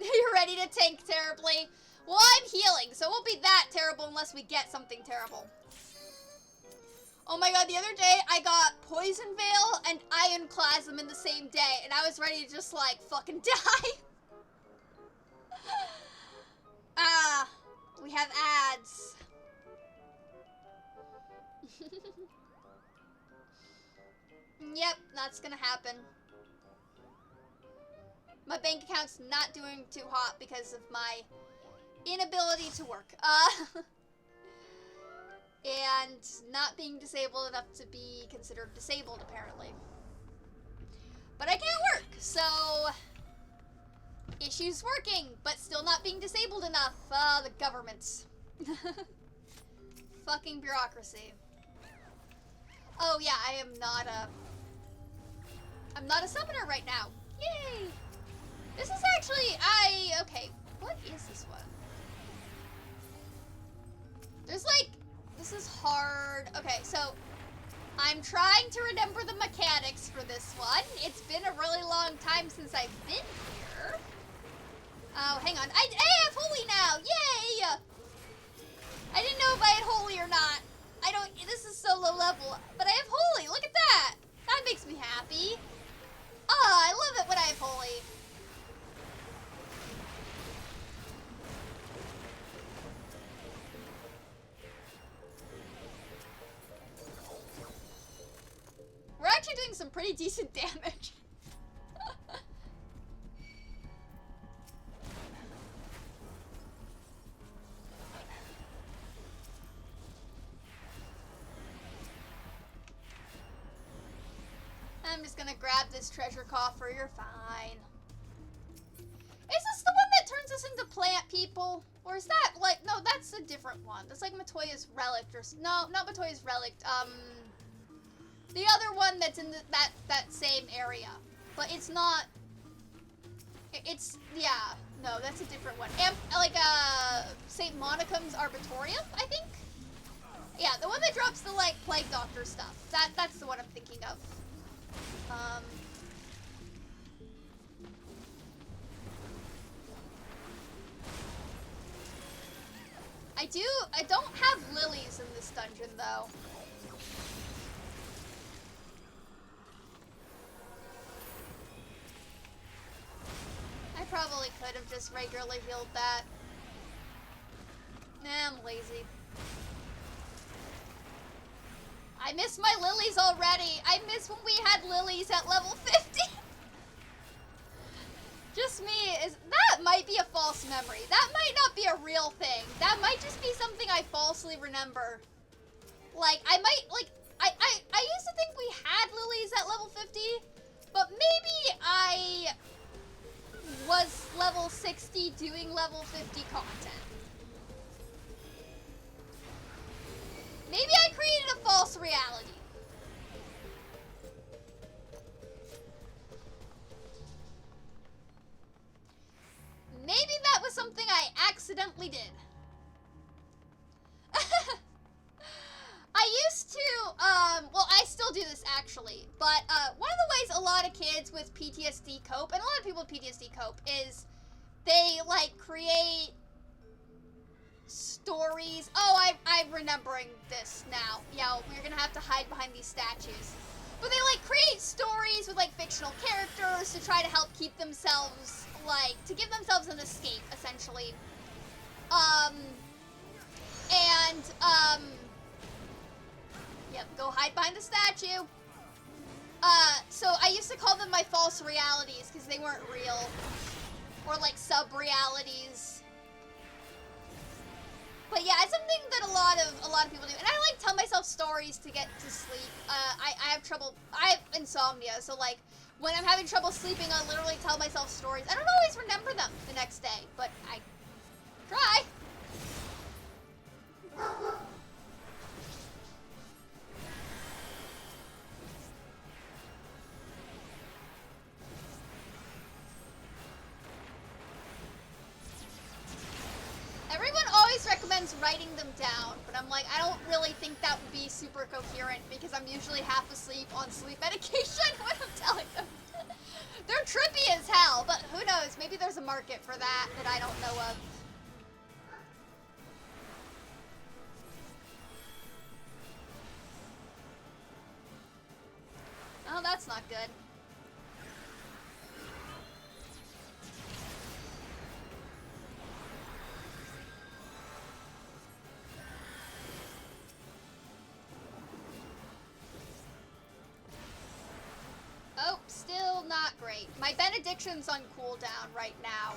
You're ready to tank terribly? Well, I'm healing, so it won't be that terrible unless we get something terrible. Oh my god, the other day I got Poison Veil and Ironclasm in the same day, and I was ready to just, like, fucking die. We have ads. Yep, that's gonna happen. My bank account's not doing too hot because of my inability to work. And not being disabled enough to be considered disabled, apparently. But I can't work, so... Issues working, but still not being disabled enough. The government. Fucking bureaucracy. Oh yeah, I'm not a summoner right now. Yay! This is actually, okay, what is this one? There's like, this is hard. Okay, so I'm trying to remember the mechanics for this one. It's been a really long time since I've been here. Oh, hang on. I have Holy now! Yay! I didn't know if I had Holy or not. This is so low level, but I have Holy. Look at that. That makes me happy. I love it when I have Holy. We're actually doing some pretty decent damage. I'm just gonna grab this treasure coffer, you're fine. Is this the one that turns us into plant people? Or is that, like, no, that's a different one. That's like Matoya's Relic, or, no, not Matoya's Relic, the other one that's in that same area. But it's not, it's, yeah, no, that's a different one. Like, St. Monicum's Arbitorium, I think? Yeah, the one that drops the, like, Plague Doctor stuff. That's the one I'm thinking of. I don't have lilies in this dungeon, though. I probably could have just regularly healed that. Nah, I'm lazy. I miss my lilies already. I miss when we had lilies at level 50. Just me. That might be a false memory. That might not be a real thing. That might just be something I falsely remember. Like, I used to think we had lilies at level 50, but maybe I was level 60 doing level 50 content. Maybe I created a false reality. Maybe that was something I accidentally did. I used to, well, I still do this actually, but one of the ways a lot of kids with PTSD cope, and a lot of people with PTSD cope, is they, like, create stories. Oh, I'm remembering this now. Yeah, we're gonna have to hide behind these statues. But they, like, create stories with, like, fictional characters to try to help keep themselves, like, to give themselves an escape, essentially. Yep, go hide behind the statue. So I used to call them my false realities, because they weren't real. Or, like, sub-realities. But yeah, it's something that a lot of people do. And I, like, tell myself stories to get to sleep. I have insomnia, so, like, when I'm having trouble sleeping, I literally tell myself stories. I don't always remember them the next day, but I try. Everyone always recommends writing them down, but I'm like, I don't really think that would be super coherent because I'm usually half asleep on sleep medication when I'm telling them. They're trippy as hell, but who knows? Maybe there's a market for that I don't know of. Oh, that's not good. Oh, still not great. My benediction's on cooldown right now.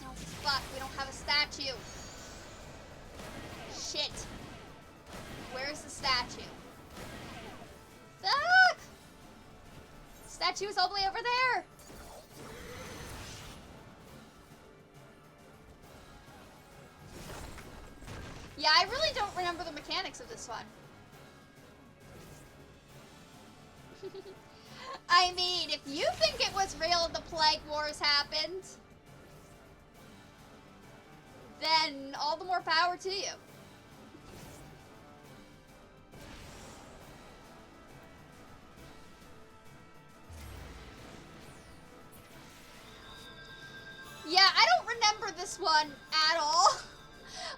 Oh, fuck, we don't have a statue. Shit. Where's the statue? Fuck! Statue is all the way over there. Yeah, I really don't remember the mechanics of this one. I mean, if you think it was real and the Plague Wars happened, then all the more power to you. Yeah, I don't remember this one at all.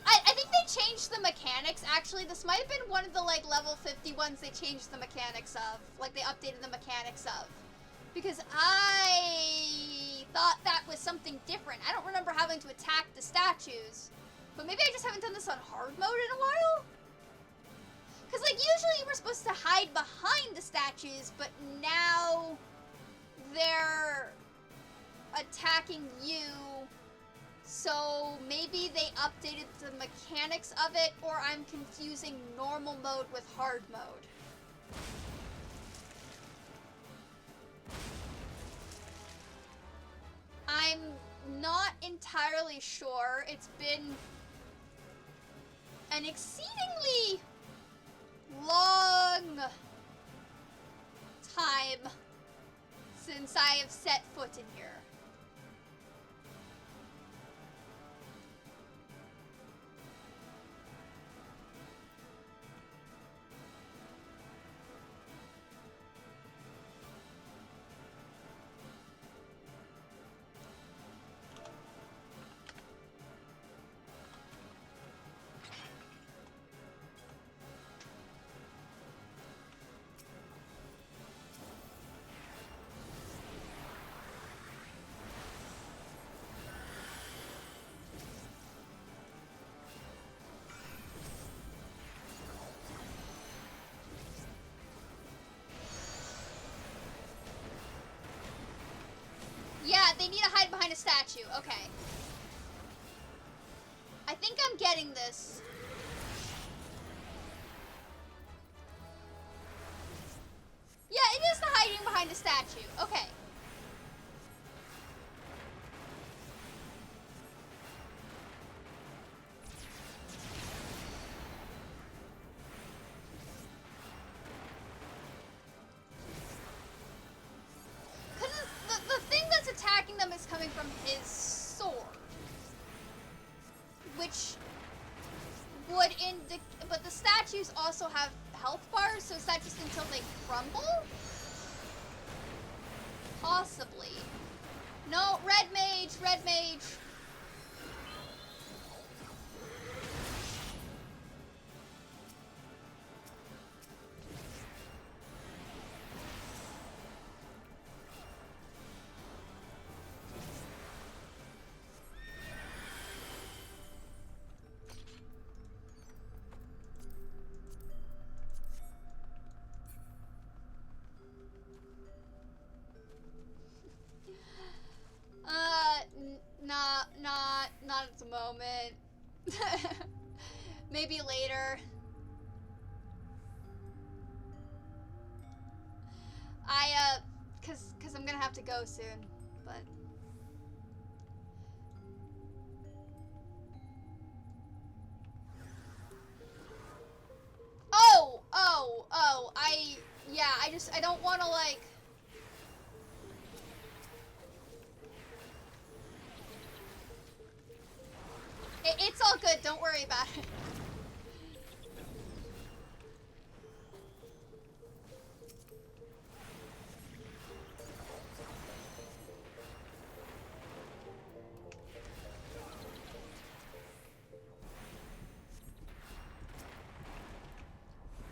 I think they changed the mechanics, actually. This might have been one of the, like, level 50 ones they changed the mechanics of. Like, they updated the mechanics of. Because I thought that was something different. I don't remember having to attack the statues. But maybe I just haven't done this on hard mode in a while? Because, like, usually you were supposed to hide behind the statues, but now they're attacking you. So maybe they updated the mechanics of it, or I'm confusing normal mode with hard mode. I'm not entirely sure. It's been an exceedingly long time since I have set foot in here. they need to hide behind a statue. Okay. I think I'm getting this. Yeah, it is the hiding behind a statue. Okay. Because the thing that's attacking them is coming from his sword. Which would indicate, but the statues also have health bars, so is that just until they crumble? Possibly. No, red mage, red mage. Not at the moment. Maybe later. Cause I'm gonna have to go soon, but. I don't wanna like. It's all good, don't worry about it.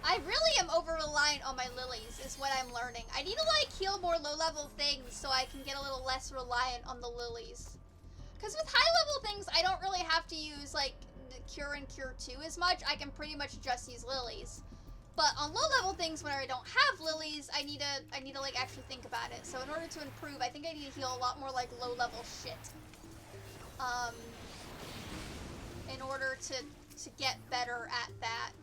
I really am over-reliant on my lilies, is what I'm learning. I need to, like, heal more low-level things so I can get a little less reliant on the lilies. Because with high-level things, I don't really have to use, like, the Cure and Cure 2 as much. I can pretty much just use lilies. But on low-level things, when I don't have lilies, I need to, like, actually think about it. So in order to improve, I think I need to heal a lot more, like, low-level shit. In order to get better at that.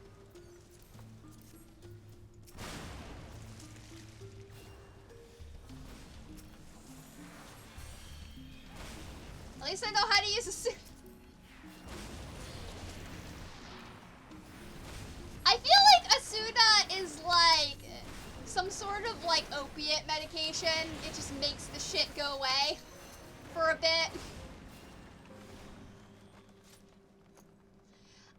At least I know how to use a suit. I feel like Asuna is like some sort of like opiate medication. It just makes the shit go away for a bit.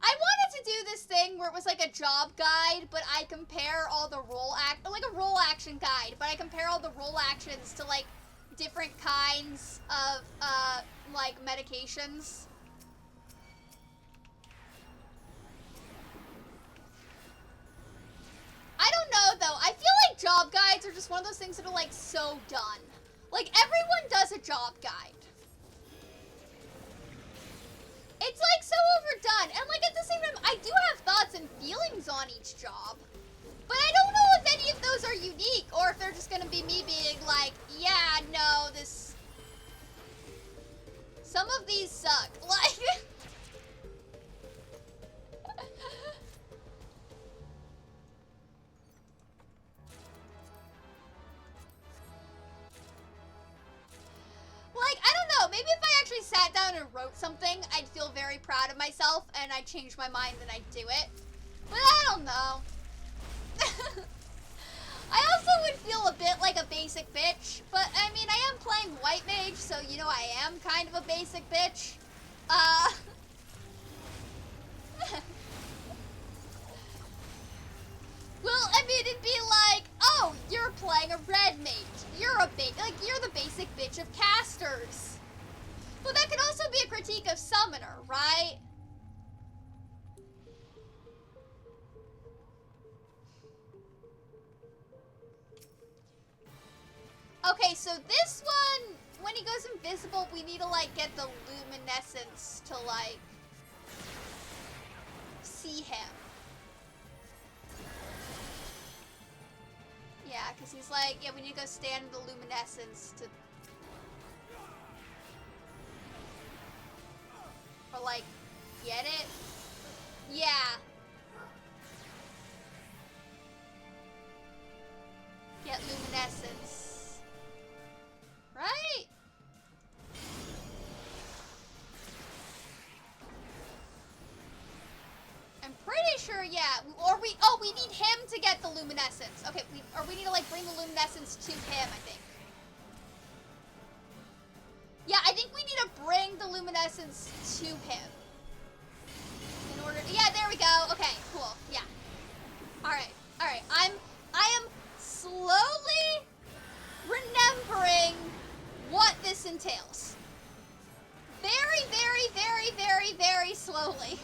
I wanted to do this thing where it was like a job guide, but I compare all the like a role action guide, but I compare all the role actions to like different kinds of like medications. I don't know though. I feel like job guides are just one of those things that are like so done. Like everyone does a job guide. It's like so overdone. And like at the same time, I do have thoughts and feelings on each job. But I don't know if any of those are unique or if they're just gonna be me being like, yeah, no, this... Some of these suck. Like... Like, I don't know, maybe if I actually sat down and wrote something, I'd feel very proud of myself, and I'd change my mind and I'd do it. But I don't know. I also would feel a bit like a basic bitch, but I mean, I am playing White Mage, so you know I am kind of a basic bitch. Well, I mean, it'd be like, oh, you're playing a red mage. You're the basic bitch of casters. But that could also be a critique of summoner, right? Okay, so this one, when he goes invisible, we need to, like, get the luminescence to, like, see him. Yeah, because he's like, yeah, we need to go stand in the luminescence to... Or like, get it? Yeah. Get luminescence. Right? I'm pretty sure, yeah. Or we need him to get the luminescence. Okay, we need to like bring the luminescence to him, I think. Yeah, I think we need to bring the luminescence to him. In order to, yeah, there we go. Okay, cool. Yeah. Alright. Alright. I am slowly remembering what this entails. Very, very, very, very, very slowly.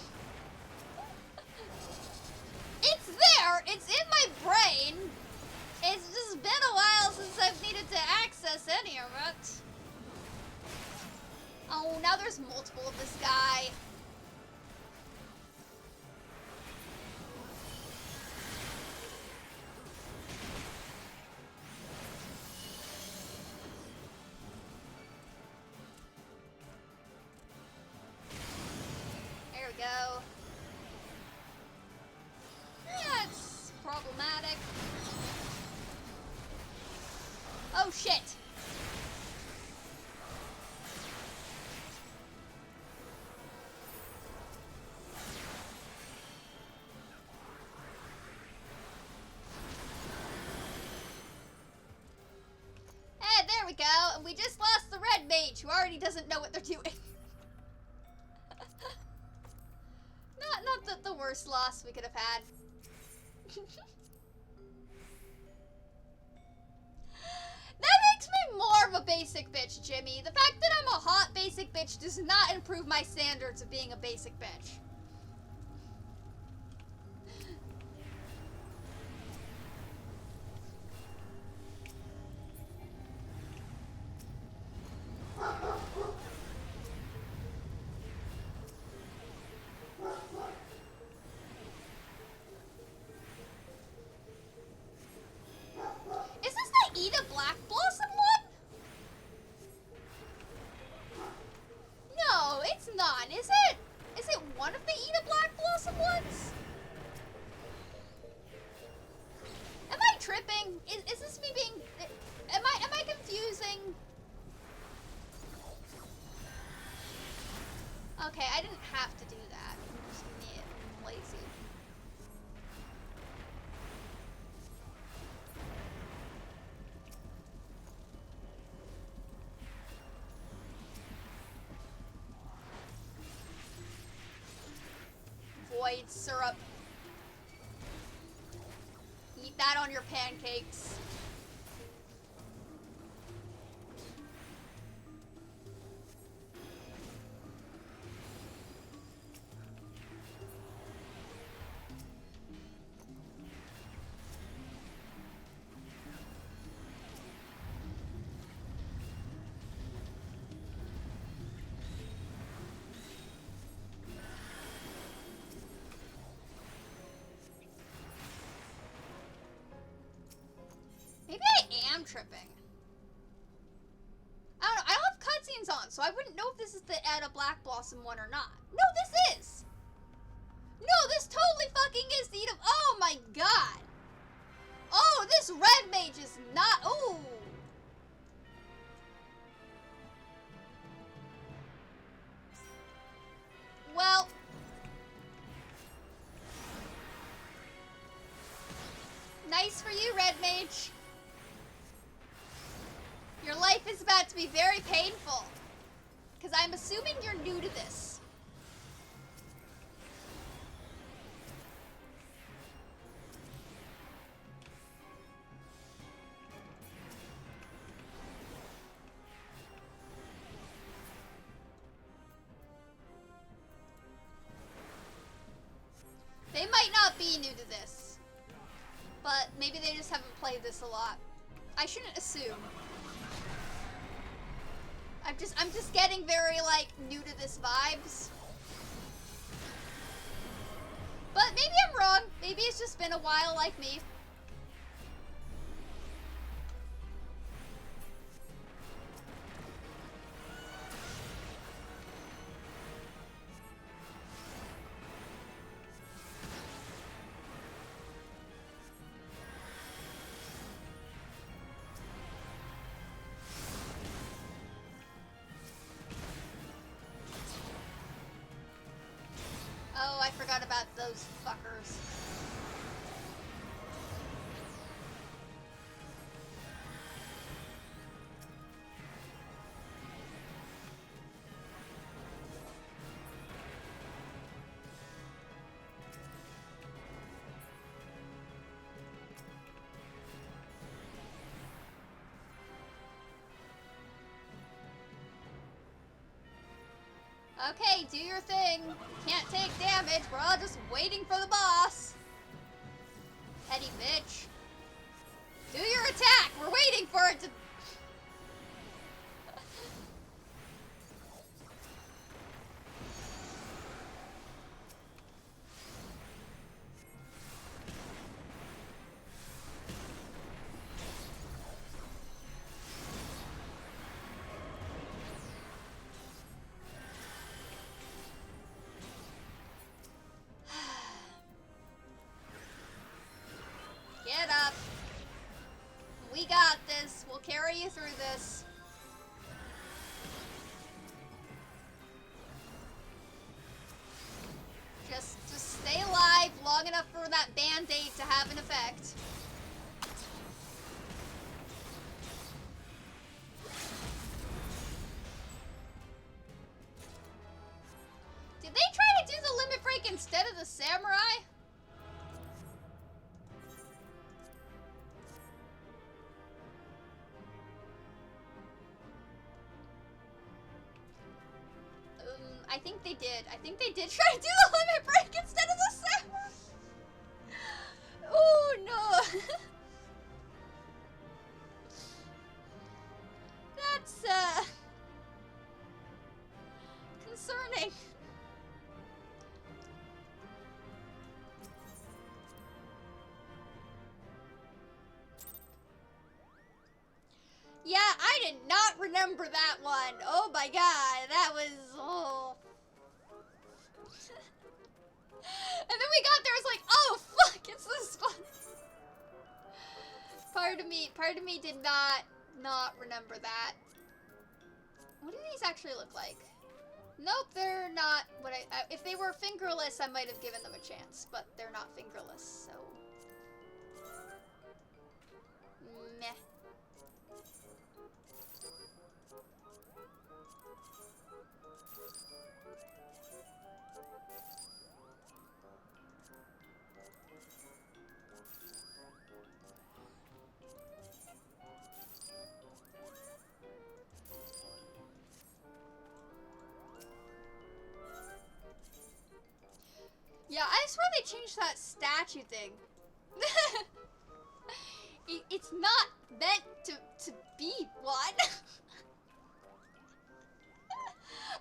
It's there. It's in my brain. It's just been a while since I've needed to access any of it. Oh, now there's multiple of this guy. There we go. Yeah, it's problematic. Oh, shit. There we go, and we just lost the red mage, who already doesn't know what they're doing. not the worst loss we could have had. That makes me more of a basic bitch, Jimmy. The fact that I'm a hot basic bitch does not improve my standards of being a basic bitch. Is this the Eda Black Blossom one? No, it's not. Is it? Is it one of the Eda Black Blossom ones? Am I tripping? Is this me being? Am I confusing? Okay, I didn't have to do that. I'm just being lazy. Void syrup. Eat that on your pancakes. Maybe I am tripping. I don't know. I don't have cutscenes on, so I wouldn't know if this is the Eda Black Blossom one or not. No, this is! No, this totally fucking is the Eda... Oh my god! Oh, this red mage is not... Ooh! Well... Nice for you, red mage. Your life is about to be very painful. Because I'm assuming you're new to this. They might not be new to this. But maybe they just haven't played this a lot. I shouldn't assume. I'm just getting very, like, new to this vibes. But maybe I'm wrong. Maybe it's just been a while like me. forgot about those fuckers. Okay, do your thing. Can't take damage. We're all just waiting for the boss. Petty bitch. Do your attack. We're waiting for it to... Get up. We got this. We'll carry you through this. Just stay alive long enough for that band-aid to have an effect. Did they try to do the limit break instead of the samurai? I think they did. I think they did try to do the limit break instead of the samurai. Oh no. That's concerning. Yeah, I did not remember that one. Oh my god, that was... Oh. And then we got there, it's like, oh fuck, it's this one. Part of me did not remember that. What do these actually look like? Nope, they're not what if they were fingerless, I might have given them a chance, but they're not fingerless, so... Meh. Yeah, I swear they changed that statue thing. It's not meant to be one.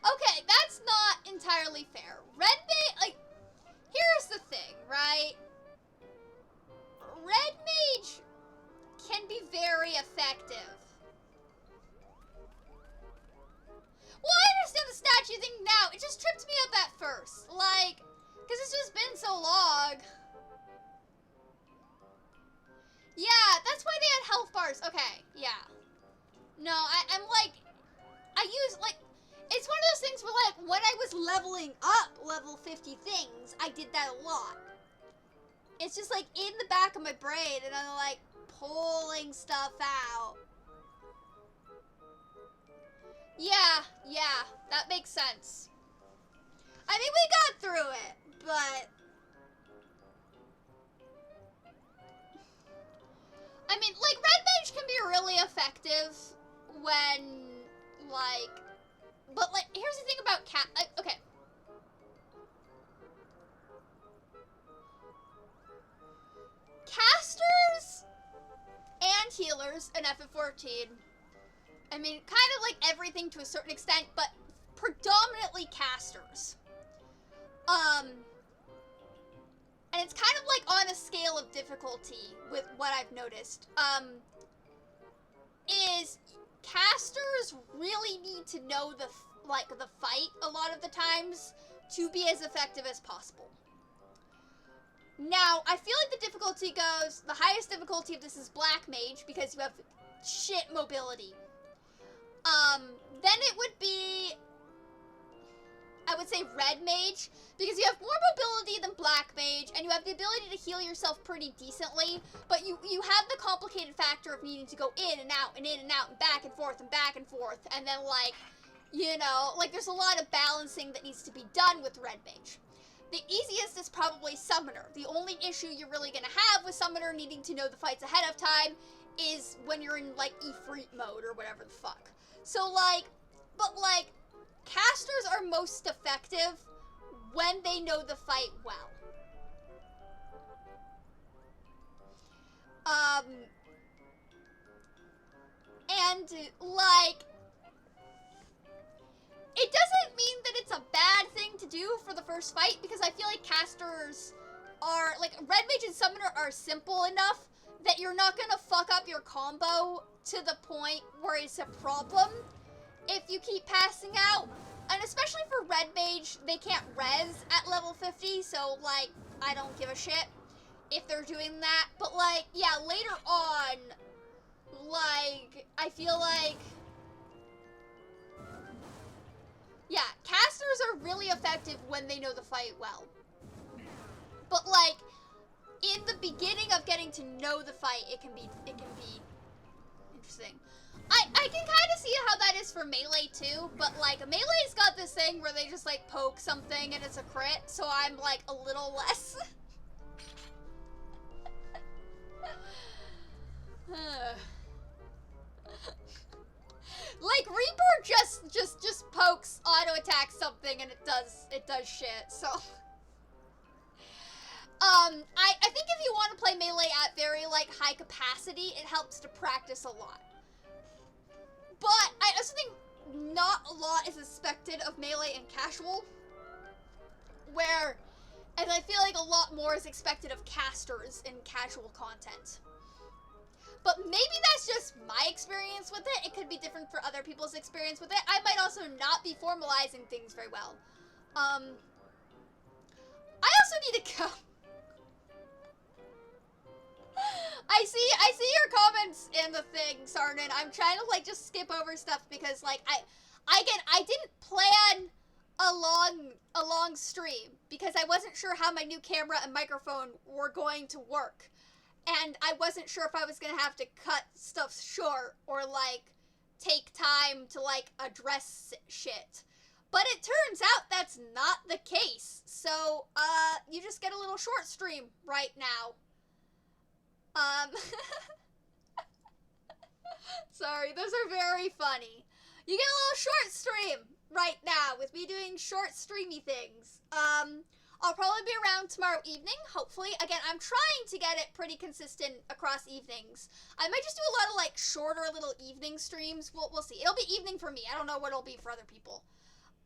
Okay, that's not entirely fair. Red Mage, like, here's the thing, right? Red Mage can be very effective. Well, I understand the statue thing now. It just tripped me up at first. Like... Because it's just been so long. Yeah, that's why they had health bars. Okay, yeah. No, I'm like... I use, like... It's one of those things where, like, when I was leveling up level 50 things, I did that a lot. It's just, like, in the back of my brain, and I'm, like, pulling stuff out. Yeah, that makes sense. I mean, we got through it. But, I mean, like, Red Mage can be really effective when, like, but, like, here's the thing about okay. Casters and healers in FF14, I mean, kind of like everything to a certain extent, but predominantly casters. And it's kind of like on a scale of difficulty with what I've noticed, is casters really need to know the fight a lot of the times to be as effective as possible. Now, I feel like the difficulty goes, the highest difficulty of this is Black Mage because you have shit mobility. Then it would be I would say red mage, because you have more mobility than black mage, and you have the ability to heal yourself pretty decently, but you have the complicated factor of needing to go in and out and in and out and back and forth, and then, like, you know, like, there's a lot of balancing that needs to be done with red mage. The easiest is probably Summoner. The only issue you're really gonna have with Summoner needing to know the fights ahead of time is when you're in, like, Ffxiv mode or whatever the fuck. So, like, but, like, casters are most effective when they know the fight well. And, like, it doesn't mean that it's a bad thing to do for the first fight, because I feel like casters are, like, red mage and summoner are simple enough that you're not gonna fuck up your combo to the point where it's a problem if you keep passing out. And especially for red mage, they can't res at level 50, so, like, I don't give a shit if they're doing that. But, like, yeah, later on, like, I feel like, yeah, casters are really effective when they know the fight well. But, like, in the beginning of getting to know the fight, it can be interesting. I can kind of see how that is for melee too, but, like, melee's got this thing where they just, like, poke something and it's a crit, so I'm, like, a little less. Like, Reaper just pokes, auto attacks something, and it does shit, so. I think if you want to play melee at very, like, high capacity, it helps to practice a lot. But I also think not a lot is expected of melee and casual, and I feel like a lot more is expected of casters in casual content. But maybe that's just my experience with it. It could be different for other people's experience with it. I might also not be formalizing things very well. I also need to go. I see your comments in the thing, Sarnan. I'm trying to, like, just skip over stuff because, like, I didn't plan a long stream because I wasn't sure how my new camera and microphone were going to work. And I wasn't sure if I was gonna have to cut stuff short or, like, take time to, like, address shit. But it turns out that's not the case. So, you just get a little short stream right now. Sorry, those are very funny. You get a little short stream right now with me doing short streamy things. I'll probably be around tomorrow evening, hopefully. Again, I'm trying to get it pretty consistent across evenings. I might just do a lot of, like, shorter little evening streams. We'll see. It'll be evening for me. I don't know what it'll be for other people.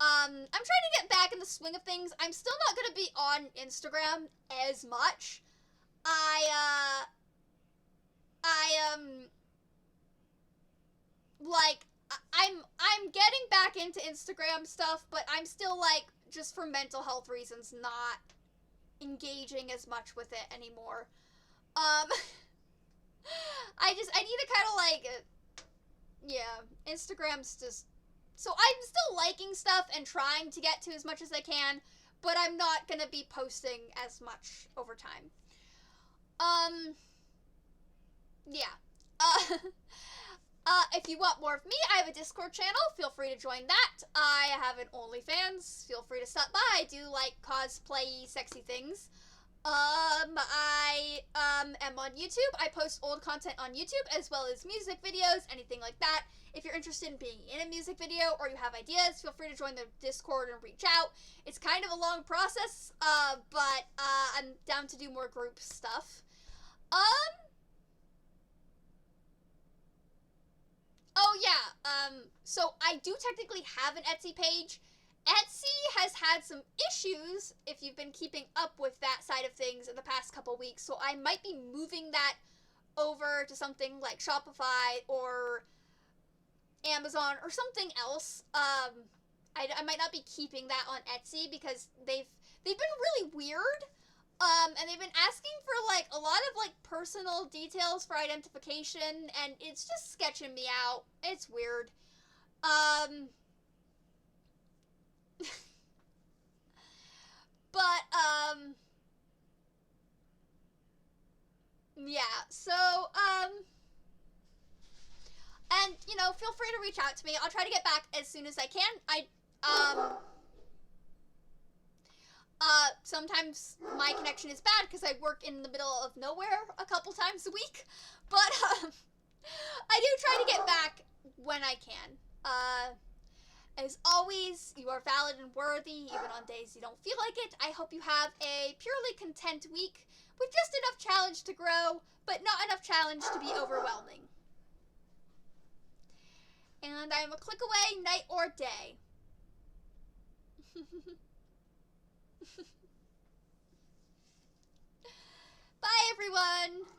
I'm trying to get back in the swing of things. I'm still not going to be on Instagram as much. I'm getting back into Instagram stuff, but I'm still, like, just for mental health reasons, not engaging as much with it anymore. I need to kind of, like, yeah, Instagram's just, so I'm still liking stuff and trying to get to as much as I can, but I'm not gonna be posting as much over time. Yeah. If you want more of me, I have a Discord channel. Feel free to join that. I have an OnlyFans. Feel free to stop by. I do, like, cosplay sexy things. I am on YouTube. I post old content on YouTube as well as music videos, anything like that. If you're interested in being in a music video or you have ideas, feel free to join the Discord and reach out. It's kind of a long process, but I'm down to do more group stuff. Oh yeah, so I do technically have an Etsy page. Etsy has had some issues, if you've been keeping up with that side of things in the past couple weeks, so I might be moving that over to something like Shopify or Amazon or something else. I might not be keeping that on Etsy because they've been really weird. And they've been asking for, like, a lot of, like, personal details for identification, and it's just sketching me out. It's weird. But, yeah, so, and, you know, feel free to reach out to me. I'll try to get back as soon as I can. Sometimes my connection is bad because I work in the middle of nowhere a couple times a week, but, I do try to get back when I can. As always, you are valid and worthy, even on days you don't feel like it. I hope you have a purely content week with just enough challenge to grow, but not enough challenge to be overwhelming. And I am a click away, night or day. Bye, everyone!